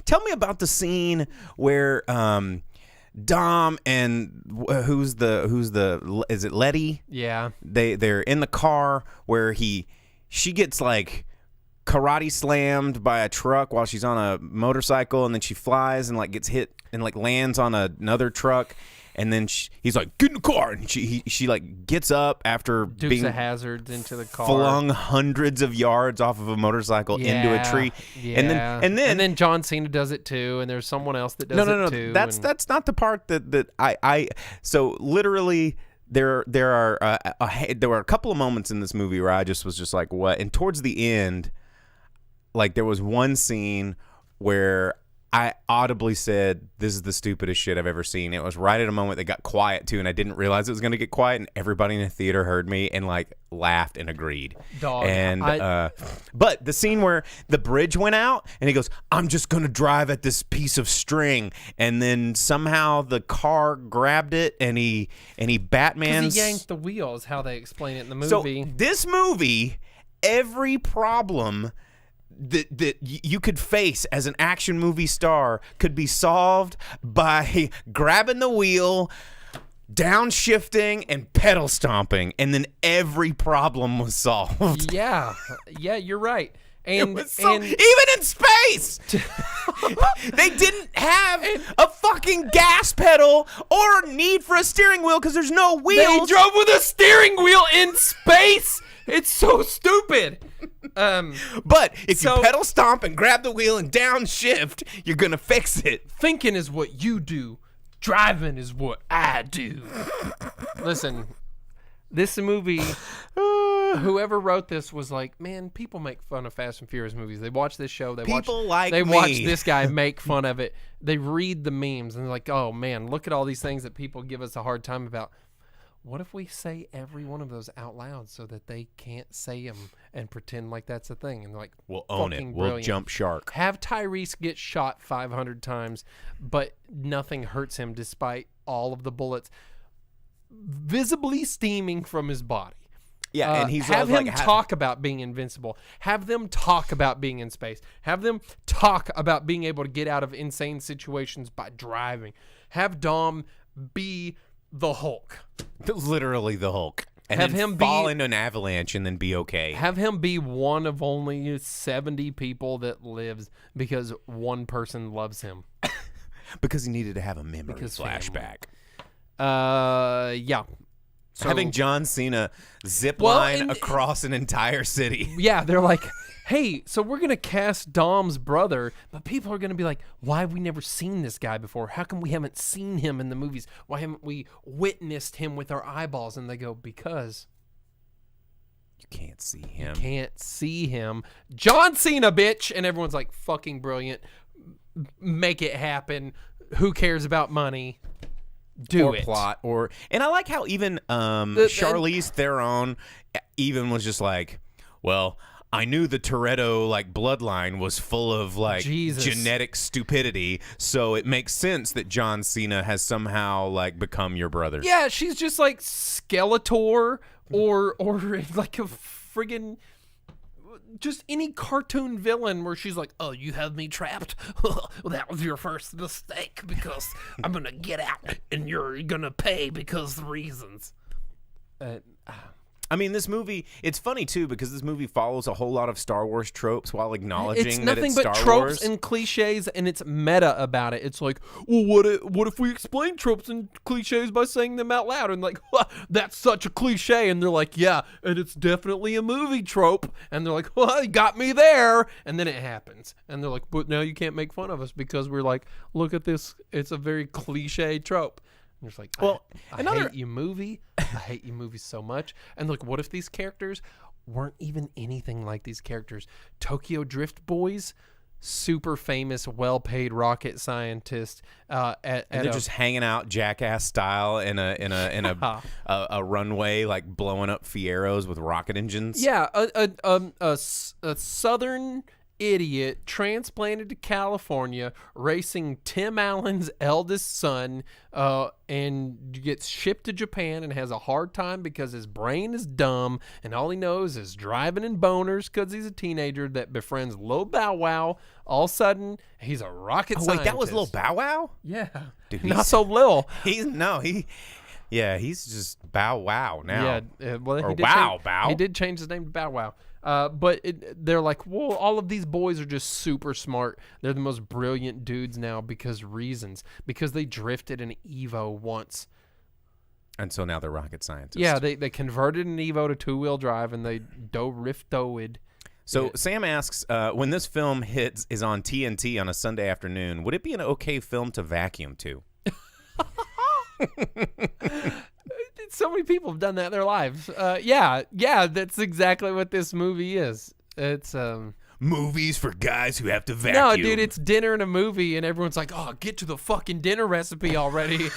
Tell me about the scene where Dom and who's the is it Letty? Yeah. They're in the car where she gets like karate slammed by a truck while she's on a motorcycle, and then she flies and like gets hit and like lands on another truck, and then he's like, get in the car, and she like gets up after Dukes of Hazzards into the car, flung hundreds of yards off of a motorcycle into a tree. Yeah. And then John Cena does it too, and there's someone else that does it too. That's not the part that I so literally there were a couple of moments in this movie where I just was just like, what? And towards the end, like there was one scene where I audibly said, this is the stupidest shit I've ever seen. It was right at a moment that got quiet too, and I didn't realize it was going to get quiet, and everybody in the theater heard me and like laughed and agreed. Dog. And but the scene where the bridge went out and he goes, I'm just going to drive at this piece of string, and then somehow the car grabbed it and he Batman's he yanked the wheel is how they explain it in the movie. So this movie, every problem that you could face as an action movie star could be solved by grabbing the wheel, downshifting, and pedal stomping, and then every problem was solved. Yeah, you're right. And even in space, they didn't have a fucking gas pedal or need for a steering wheel because there's no wheels. They drove with a steering wheel in space. It's so stupid. But if you pedal stomp and grab the wheel and downshift, you're going to fix it. Thinking is what you do. Driving is what I do. Listen, this movie, whoever wrote this was like, man, people make fun of Fast and Furious movies. They watch this show. They watch this guy make fun of it. They read the memes and they're like, oh, man, look at all these things that people give us a hard time about. What if we say every one of those out loud so that they can't say them and pretend like that's a thing? And they're like, we'll own it. We'll jump shark. Have Tyrese get shot 500 times, but nothing hurts him despite all of the bullets visibly steaming from his body. Yeah, and he's have him talk about being invincible. Have them talk about being in space. Have them talk about being able to get out of insane situations by driving. Have Dom be the Hulk. Literally the Hulk. And have then him fall into an avalanche and then be okay. Have him be one of only 70 people that lives because one person loves him. Because he needed to have a memory flashback. Yeah. So, having John Cena zip line across an entire city. Yeah, they're like, hey, so we're going to cast Dom's brother, but people are going to be like, why have we never seen this guy before? How come we haven't seen him in the movies? Why haven't we witnessed him with our eyeballs? And they go, because you can't see him. You can't see him. John Cena, bitch. And everyone's like, fucking brilliant. Make it happen. Who cares about money? Do it. Plot and I like how even Charlize Theron even was just like, well, I knew the Toretto like bloodline was full of like genetic stupidity, so it makes sense that John Cena has somehow like become your brother. Yeah, she's just like Skeletor or like a friggin' just any cartoon villain where she's like, "Oh, you have me trapped? Well, that was your first mistake because I'm gonna get out and you're gonna pay because of reasons." I mean, this movie, it's funny, too, because this movie follows a whole lot of Star Wars tropes while acknowledging it's that nothing it's but Star tropes Wars. and cliches, and it's meta about it. It's like, well, what if we explain tropes and cliches by saying them out loud? And like, that's such a cliche. And they're like, yeah, and it's definitely a movie trope. And they're like, well, you got me there. And then it happens. And they're like, but now you can't make fun of us because we're like, look at this. It's a very cliche trope. And it's like, well, I hate you, movie. I hate you, movie, so much. And look, what if these characters weren't even anything like these characters? Tokyo Drift Boys, super famous, well-paid rocket scientist. And they're just hanging out jackass style in a runway, like blowing up Fieros with rocket engines. Yeah, a southern idiot transplanted to California, racing Tim Allen's eldest son, and gets shipped to Japan and has a hard time because his brain is dumb and all he knows is driving and boners because he's a teenager that befriends Lil Bow Wow. All of a sudden, he's a rocket scientist. Wait, that was Lil Bow Wow? Yeah. Dude, not so Lil. He's just Bow Wow now. Yeah, well, or he did Wow Bow. He did change his name to Bow Wow. But they're like, well, all of these boys are just super smart. They're the most brilliant dudes now because they drifted an Evo once. And so now they're rocket scientists. Yeah, they converted an Evo to two-wheel drive and they do-riftoed. So Sam asks, when this film is on TNT on a Sunday afternoon, would it be an okay film to vacuum to? So many people have done that in their lives. Yeah, that's exactly what this movie is. It's Movies for guys who have to vacuum. no, dude, it's dinner and a movie, and everyone's like, "Oh, get to the fucking dinner recipe already."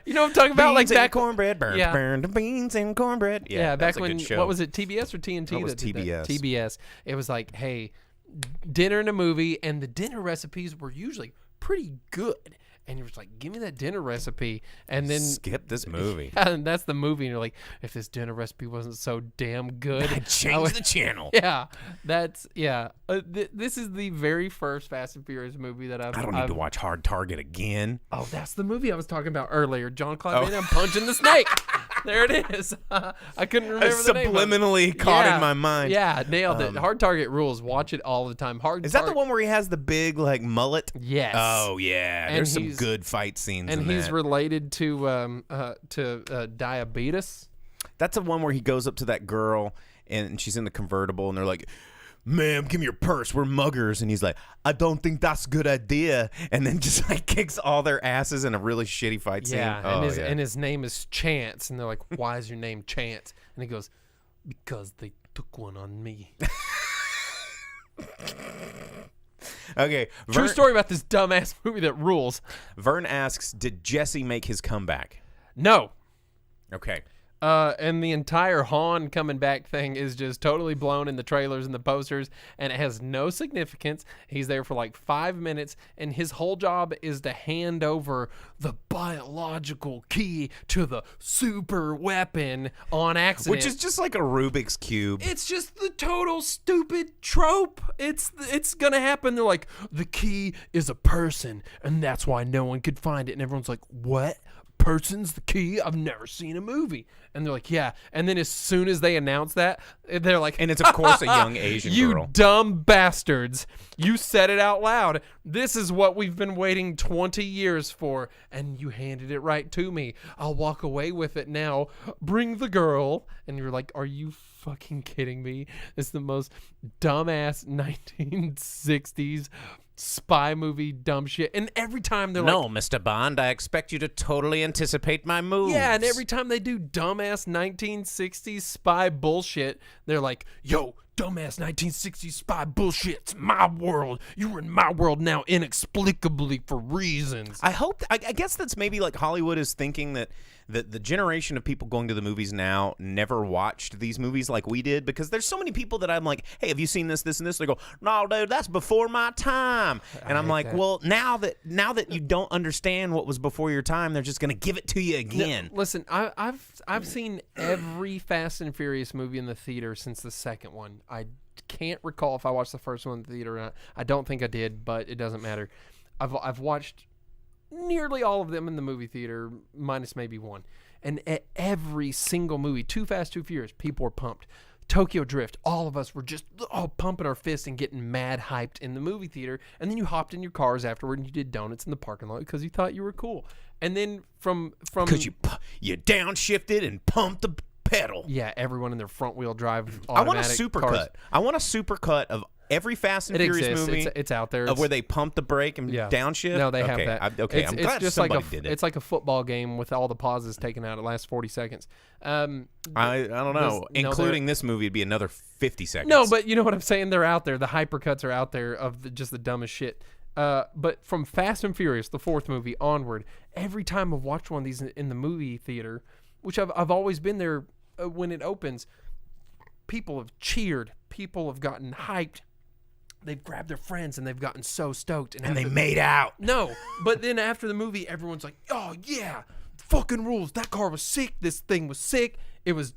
You know what I'm talking about? Beans Like back and cornbread, burn beans and cornbread. Yeah, back that's a when, good show. what was it, TBS or TNT? That was did TBS. TBS. It was like, hey, dinner and a movie, and the dinner recipes were usually pretty good. And you're just like, give me that dinner recipe. And then skip this movie. And that's the movie. And you're like, if this dinner recipe wasn't so damn good, I'd change the channel. Yeah, this is the very first Fast and Furious movie that I don't need to watch Hard Target again. Oh, that's the movie I was talking about earlier. John Claude Van Damme punching the snake. There it is. I couldn't remember the name of it. Subliminally caught in my mind. Yeah, nailed it. Hard Target rules. Watch it all the time. Is that the one where he has the big like mullet? Yes. Oh yeah. And There's some good fight scenes. And in he's that. related to diabetes. That's the one where he goes up to that girl and she's in the convertible and they're like, "Ma'am, give me your purse. We're muggers." And he's like, "I don't think that's a good idea." And then just like kicks all their asses in a really shitty fight scene. Yeah, and his name is Chance. And they're like, "Why is your name Chance?" And he goes, "Because they took one on me." Okay. True story about this dumbass movie that rules. Vern asks, did Jesse make his comeback? No. Okay. And the entire Han coming back thing is just totally blown in the trailers and the posters, and it has no significance. He's there for like 5 minutes, and his whole job is to hand over the biological key to the super weapon on accident. Which is just like a Rubik's Cube. It's just the total stupid trope. It's gonna happen. They're like, the key is a person, and that's why no one could find it. And everyone's like, what? Person's the key? I've never seen a movie. And they're like, yeah. And then as soon as they announce that, they're like, and it's of course a young Asian girl. You dumb bastards. You said it out loud. This is what we've been waiting 20 years for, and you handed it right to me. I'll walk away with it now. Bring the girl. And you're like, are you fucking kidding me? It's the most dumbass 1960s spy movie dumb shit. And every time they're No, Mr. Bond, I expect you to totally anticipate my moves. Yeah, and every time they do dumbass 1960s spy bullshit, they're like, yo, dumbass 1960s spy bullshit. It's my world. You're in my world now inexplicably for reasons. I guess that's maybe like Hollywood is thinking that the generation of people going to the movies now never watched these movies like we did, because there's so many people that I'm like, hey, have you seen this, and this? They go, no, dude, that's before my time. And I'm like, well, now that you don't understand what was before your time, they're just going to give it to you again. No, listen, I've seen every Fast and Furious movie in the theater since the second one. I can't recall if I watched the first one in the theater or not. I don't think I did, but it doesn't matter. I've watched nearly all of them in the movie theater, minus maybe one. And at every single movie, Too Fast, Too Furious, people were pumped. Tokyo Drift, all of us were just pumping our fists and getting mad hyped in the movie theater. And then you hopped in your cars afterward and you did donuts in the parking lot because you thought you were cool. And then from because you downshifted and pumped the pedal. Yeah, everyone in their front wheel drive automatic I want a supercut. cars. I want a supercut of every Fast and Furious exists. movie. It's out there. Of where they pump the brake and downshift. No, they have okay, that. I'm glad just somebody like did it. It's like a football game with all the pauses taken out. It lasts 40 seconds. I don't know. Including this movie, it'd be another 50 seconds. No, but you know what I'm saying? They're out there. The hypercuts are out there of just the dumbest shit. But from Fast and Furious, the fourth movie onward, every time I've watched one of these in the movie theater, which I've always been there when it opens, people have cheered. People have gotten hyped. They've grabbed their friends and they've gotten so stoked. And they made out. No, but then after the movie, everyone's like, oh, yeah, fucking rules. That car was sick. This thing was sick. It was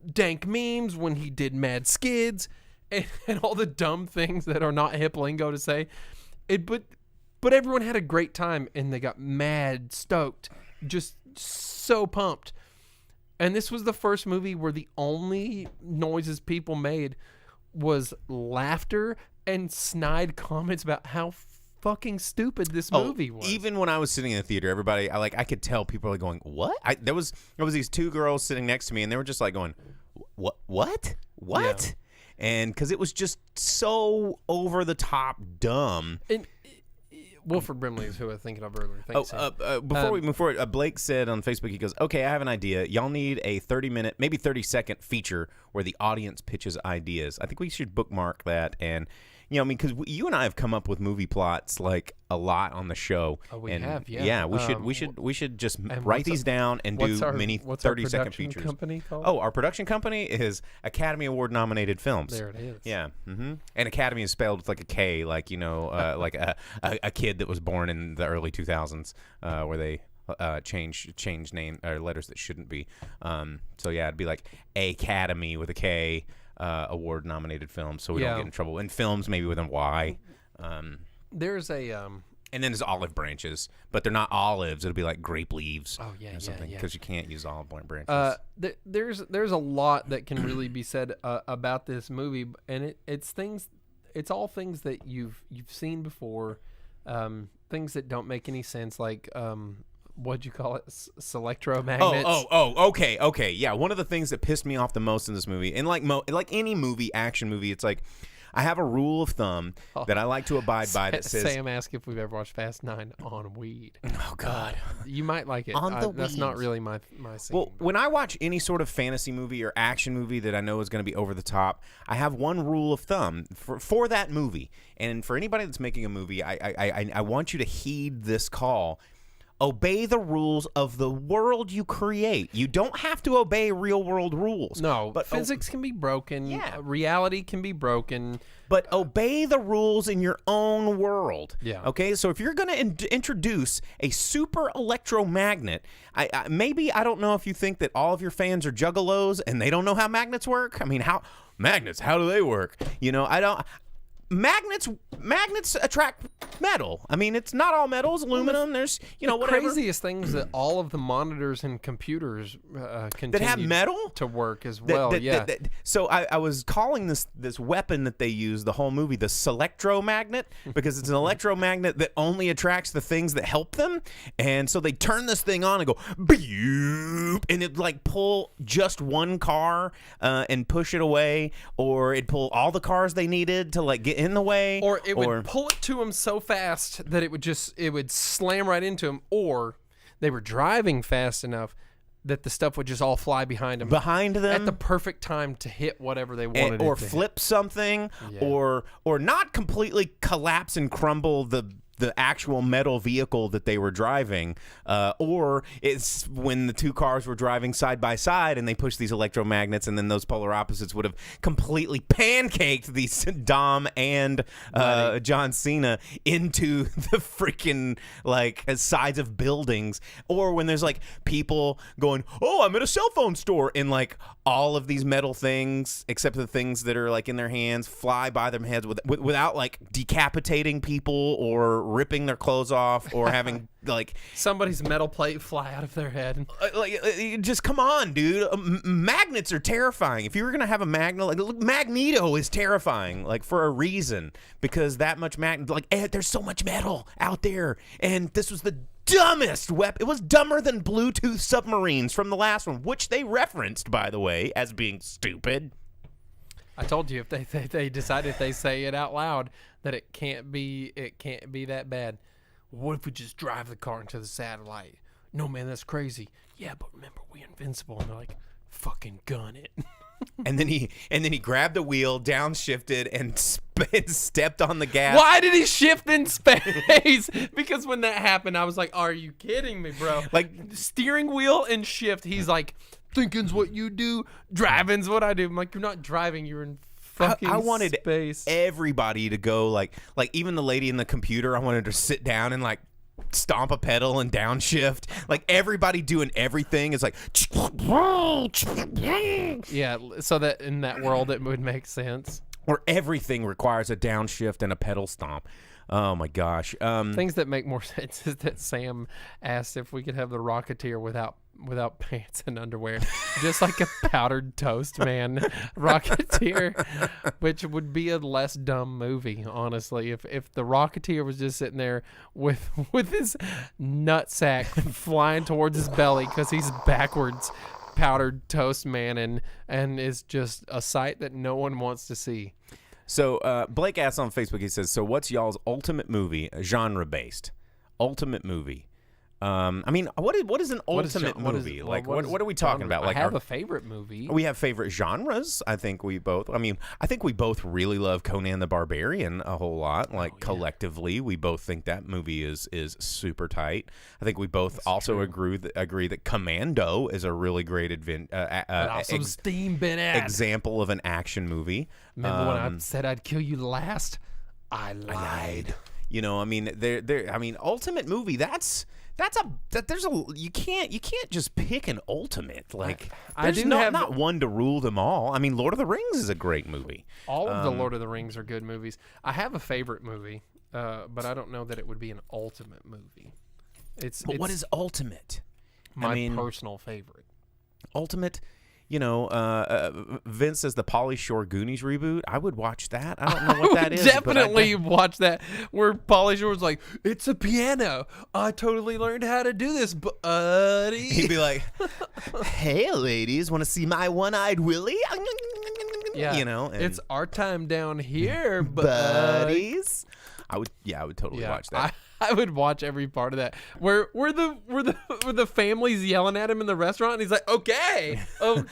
dank memes when he did mad skids and all the dumb things that are not hip lingo to say. But everyone had a great time and they got mad stoked, just so pumped. And this was the first movie where the only noises people made was laughter and snide comments about how fucking stupid this movie was. Even when I was sitting in the theater, everybody, I could tell people were going, what? There was these two girls sitting next to me and they were just like going, what? Yeah. And because it was just so over the top dumb. And Wilford Brimley is who I was thinking of earlier. Thanks, Before we move forward, Blake said on Facebook, he goes, okay, I have an idea. Y'all need a 30-minute, maybe 30-second feature where the audience pitches ideas. I think we should bookmark that. And, you know, I mean, because you and I have come up with movie plots like a lot on the show. Oh, we have, yeah. Yeah, we should just write these down and do mini 30-second features. Company called? Oh, our production company is Academy Award nominated films. There it is. Yeah, and Academy is spelled with like a K, like like a kid that was born in the early 2000s, where they change name or letters that shouldn't be. So yeah, it'd be like Academy with a K. Award nominated films, so we don't get in trouble. And films maybe with a Y. There's a and then there's olive branches, but they're not olives. It'll be like grape leaves. Oh yeah, or something, yeah. because you can't use olive branches. There's a lot that can really be said about this movie, and it's all things that you've seen before, things that don't make any sense, like what'd you call it? Selectromagnets. Okay. Yeah, one of the things that pissed me off the most in this movie, and like any movie, action movie, it's like I have a rule of thumb that I like to abide by that says... Sam asked if we've ever watched Fast 9 on weed. Oh, God. You might like it. That's not really my scene. Well, when I watch any sort of fantasy movie or action movie that I know is going to be over the top, I have one rule of thumb for that movie. And for anybody that's making a movie, I want you to heed this call. Obey the rules of the world you create. You don't have to obey real-world rules. No, but physics can be broken. Yeah. Reality can be broken. But obey the rules in your own world. Yeah. Okay? So if you're going to introduce a super electromagnet, I don't know if you think that all of your fans are juggalos and they don't know how magnets work. I mean, how do they work? You know, Magnets attract metal. I mean, it's not all metals, aluminum. There's, whatever. The craziest thing is that all of the monitors and computers continue that have metal to work as well. So I was calling this weapon that they use the whole movie the Selectromagnet, because it's an electromagnet that only attracts the things that help them. And so they turn this thing on and go boop, and it like pull just one car and push it away, or it'd pull all the cars they needed to like get in the way, or it would pull it to them so fast that it would slam right into them, or they were driving fast enough that the stuff would just all fly behind them at the perfect time to hit whatever they wanted, or it to flip something, or not completely collapse and crumble the actual metal vehicle that they were driving, or it's when the two cars were driving side by side and they pushed these electromagnets, and then those polar opposites would have completely pancaked these Dom and John Cena into the freaking like sides of buildings, or when there's like people going, "Oh, I'm at a cell phone store," and like all of these metal things, except the things that are like in their hands, fly by their heads without like decapitating people or ripping their clothes off or having like somebody's metal plate fly out of their head. Just come on, dude. Magnets are terrifying. If you were gonna have a magnet, like Magneto is terrifying, like for a reason, because that much there's so much metal out there, and this was the dumbest weapon. It was dumber than Bluetooth submarines from the last one, which they referenced, by the way, as being stupid. I told you, if they decide, if they say it out loud, that it can't be that bad. What if we just drive the car into the satellite? No, man, that's crazy. Yeah, but remember, we're invincible. And they're like, fucking gun it. And then he grabbed the wheel, downshifted, and stepped on the gas. Why did he shift in space? Because when that happened, I was like, are you kidding me, bro? Like, steering wheel and shift. He's like, thinking's what you do, driving's what I do. I'm like, you're not driving, you're in fucking I wanted space. Everybody to go like even the lady in the computer, I wanted her to sit down and like stomp a pedal and downshift. Like everybody doing everything is like yeah, so that in that world it would make sense. Or everything requires a downshift and a pedal stomp. Oh my gosh. Things that make more sense is that Sam asked if we could have the Rocketeer without pants and underwear, just like a powdered toast man Rocketeer, which would be a less dumb movie, honestly. If the Rocketeer was just sitting there with his nutsack flying towards his belly because he's backwards, powdered toast man, and is just a sight that no one wants to see. So Blake asks on Facebook, he says, so what's y'all's ultimate movie, genre-based? Ultimate movie. I mean, what is an ultimate movie? What are we talking about? Like, I have a favorite movie. We have favorite genres. I think we both really love Conan the Barbarian a whole lot. Like collectively, we both think that movie is super tight. I think we both agree that Commando is a really great example of an action movie. Remember when I said I'd kill you last? I lied. You know, I mean, ultimate movie. You can't just pick an ultimate. Like, there's not one to rule them all. I mean, Lord of the Rings is a great movie. All of the Lord of the Rings are good movies. I have a favorite movie, but I don't know that it would be an ultimate movie. What is ultimate? My personal favorite. Ultimate. You know, Vince says the Pauly Shore Goonies reboot. I would watch that. I don't know what that is. Definitely watch that. Where Pauly Shore's like, it's a piano. I totally learned how to do this, buddy. He'd be like, hey, ladies, want to see my one-eyed Willie? Yeah, you know, it's our time down here, buddies. I would totally watch that. I would watch every part of that. Where the family's yelling at him in the restaurant, and he's like, "Okay, all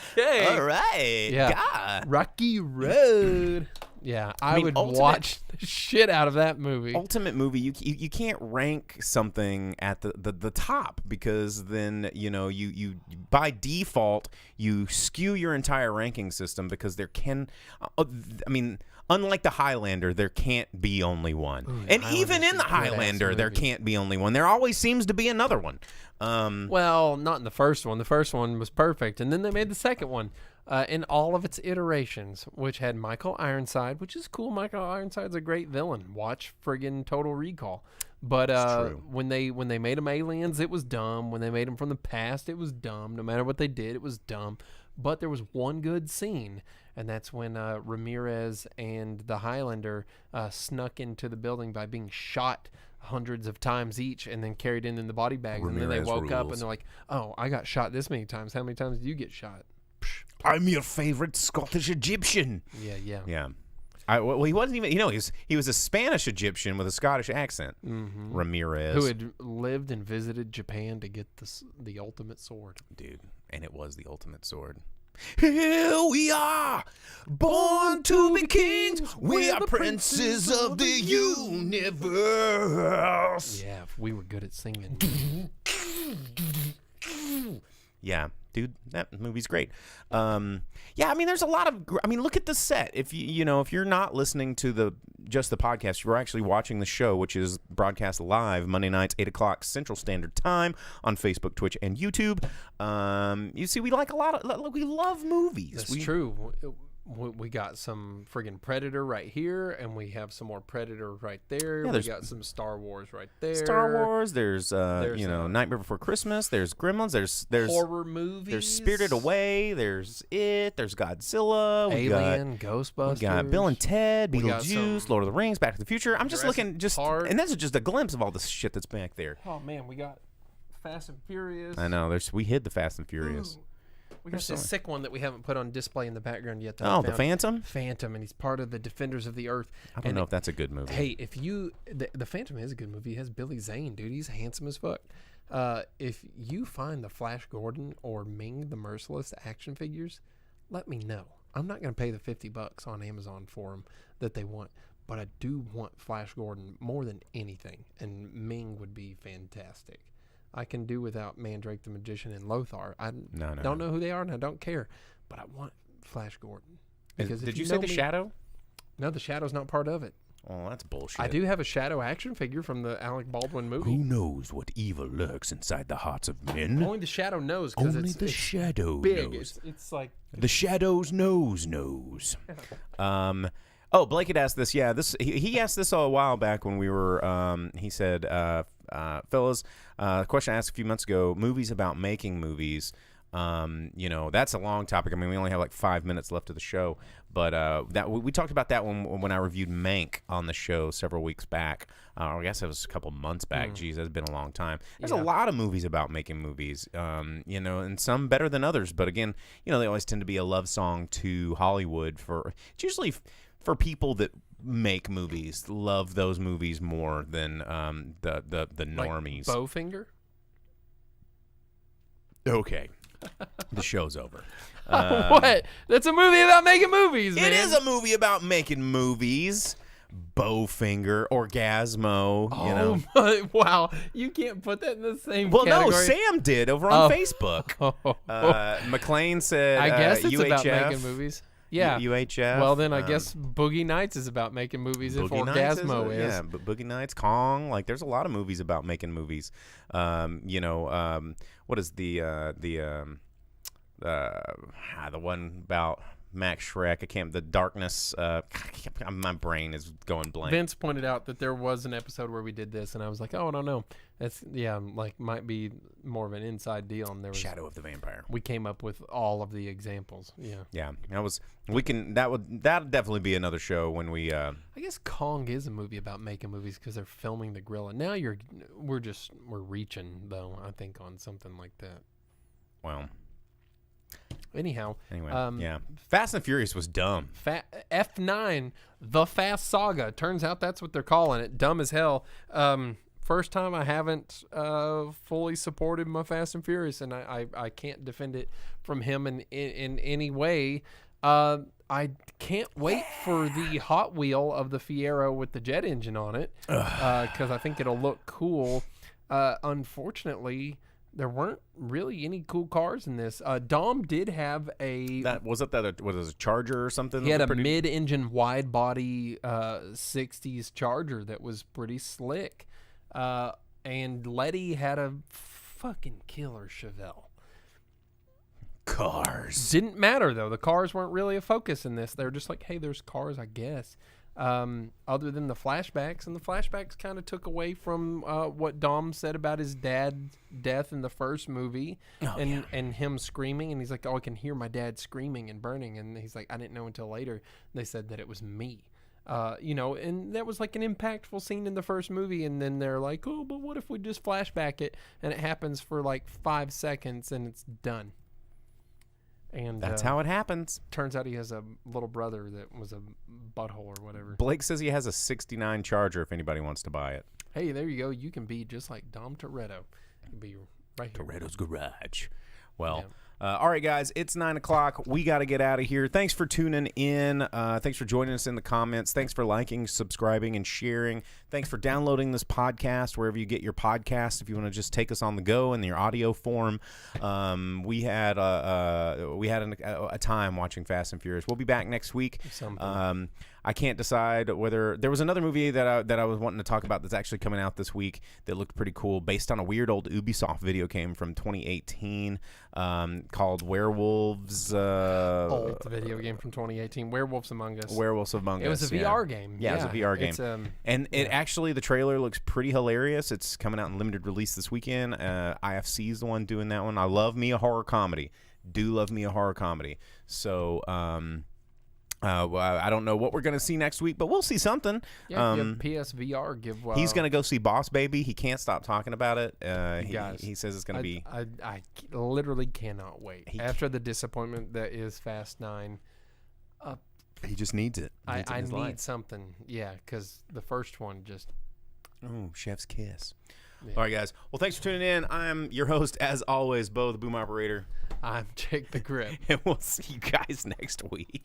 right, yeah, Rocky Road." Yeah, I would watch the shit out of that movie. Ultimate movie, you can't rank something at the top, because then you by default you skew your entire ranking system, because unlike the Highlander, there can't be only one. Ooh, and even in the Highlander, there can't be only one. There always seems to be another one. Well, not in the first one. The first one was perfect. And then they made the second one in all of its iterations, which had Michael Ironside, which is cool. Michael Ironside's a great villain. Watch friggin' Total Recall. But when they made them aliens, it was dumb. When they made them from the past, it was dumb. No matter what they did, it was dumb. But there was one good scene, and that's when Ramirez and the Highlander snuck into the building by being shot hundreds of times each and then carried in the body bags. And then they woke up and they're like, oh, I got shot this many times. How many times did you get shot? I'm your favorite Scottish Egyptian. Yeah. Well, he wasn't even, he was a Spanish Egyptian with a Scottish accent. Mm-hmm. Ramirez. Who had lived and visited Japan to get the ultimate sword. Dude. And it was the ultimate sword. Here we are, born to be kings. We are princes of the universe. Yeah, if we were good at singing. Yeah, dude, that movie's great. Yeah, I mean, there's a lot of. I mean, look at the set. If if you're not listening to just the podcast, you're actually watching the show, which is broadcast live Monday nights, 8:00 Central Standard Time on Facebook, Twitch, and YouTube. You see, we like we love movies. That's true. We got some friggin' Predator right here, and we have some more Predator right there. Yeah, we got some Star Wars right there. Star Wars. There's Nightmare Before Christmas. There's Gremlins. There's horror movies. There's Spirited Away. There's It. There's Godzilla. Alien. Ghostbusters. We got Bill and Ted. We got Beetlejuice. Lord of the Rings. Back to the Future. I'm just looking. And this is just a glimpse of all the shit that's back there. Oh man, we got Fast and Furious. I know. We hid the Fast and Furious. Ooh. We got this sick one that we haven't put on display in the background yet. Oh, the Phantom? Phantom, and he's part of the Defenders of the Earth. I don't know if that's a good movie. Hey, the Phantom is a good movie. It has Billy Zane, dude. He's handsome as fuck. If you find the Flash Gordon or Ming the Merciless action figures, let me know. I'm not going to pay the $50 on Amazon for them that they want, but I do want Flash Gordon more than anything, and Ming would be fantastic. I can do without Mandrake the Magician and Lothar. I don't know who they are, and I don't care. But I want Flash Gordon. Did you say the Shadow? No, the Shadow's not part of it. Oh, that's bullshit. I do have a Shadow action figure from the Alec Baldwin movie. Who knows what evil lurks inside the hearts of men? Only the Shadow knows. Only the Shadow big. knows. It's like the Shadow's knows. Oh, Blake had asked this. Yeah, he asked this a while back when we were. He said, "Fellas, question I asked a few months ago: movies about making movies. That's a long topic. I mean, we only have like 5 minutes left of the show, but that we talked about that when I reviewed Mank on the show several weeks back. I guess it was a couple months back. Jeez, that's been a long time. There's a lot of movies about making movies, and some better than others. But again, they always tend to be a love song to Hollywood. It's usually for people that make movies, love those movies more than the normies. Like Bowfinger? Okay. The show's over. What? That's a movie about making movies, man. It is a movie about making movies. Bowfinger, Orgasmo, Wow. You can't put that in the same category. No, Sam did over on Facebook. McLean said I guess it's UHF, about making movies. Yeah. UHF. Well, then I guess Boogie Nights is about making movies if Orgasmo is. Yeah, but Boogie Nights, Kong, there's a lot of movies about making movies. What is the one about Max Shrek? The Darkness. My brain is going blank. Vince pointed out that there was an episode where we did this, and I was like, oh, I don't know. That's might be more of an inside deal. And there was Shadow of the Vampire. We came up with all of the examples. Yeah. That'd definitely be another show when we. I guess Kong is a movie about making movies because they're filming the gorilla. Now we're reaching though. I think on something like that. Well. Anyway, yeah. Fast and Furious was dumb. F9, The Fast Saga. Turns out that's what they're calling it. Dumb as hell. First time I haven't fully supported my Fast and Furious, and I can't defend it from him in any way. I can't wait for the Hot Wheel of the Fiero with the jet engine on it because I think it'll look cool. Unfortunately, there weren't really any cool cars in this. Dom did have was it a Charger or something? He had a mid-engine wide-body 60s Charger that was pretty slick. And Letty had a fucking killer Chevelle. Cars. Didn't matter, though. The cars weren't really a focus in this. They were just like, hey, there's cars, I guess. Other than the flashbacks, and the flashbacks kind of took away from what Dom said about his dad's death in the first movie, and him screaming, and he's like, oh, I can hear my dad screaming and burning, and he's like, I didn't know until later. They said that it was me, and that was like an impactful scene in the first movie, and then they're like, oh, but what if we just flashback it, and it happens for like 5 seconds, and it's done. And that's how it happens. Turns out he has a little brother that was a butthole or whatever. Blake says he has a 69 Charger if anybody wants to buy it. Hey, there you go. You can be just like Dom Toretto. You can be right here. Toretto's Garage. Well, All right, guys, it's 9 o'clock. We got to get out of here. Thanks for tuning in. Thanks for joining us in the comments. Thanks for liking, subscribing, and sharing. Thanks for downloading this podcast wherever you get your podcast. If you want to just take us on the go in your audio form, we had a time watching Fast and Furious. We'll be back next week. I can't decide whether there was another movie that I was wanting to talk about that's actually coming out this week that looked pretty cool, based on a weird old Ubisoft video game from 2018 called Werewolves. Old video game from 2018, Werewolves Among Us. Werewolves Among Us. It was a VR game. Yeah, it was a VR game. It actually, the trailer looks pretty hilarious. It's coming out in limited release this weekend. IFC is the one doing that one. I love me a horror comedy. Do love me a horror comedy. So, I don't know what we're going to see next week, but we'll see something. Yeah, PSVR giveaway. He's going to go see Boss Baby. He can't stop talking about it. He says it's going to be... I literally cannot wait. After the disappointment that is Fast 9... he just needs it. I need something. Yeah, because the first one just... Oh, chef's kiss. Yeah. All right, guys. Well, thanks for tuning in. I'm your host, as always, Bo, the boom operator. I'm Jake the Grip. And we'll see you guys next week.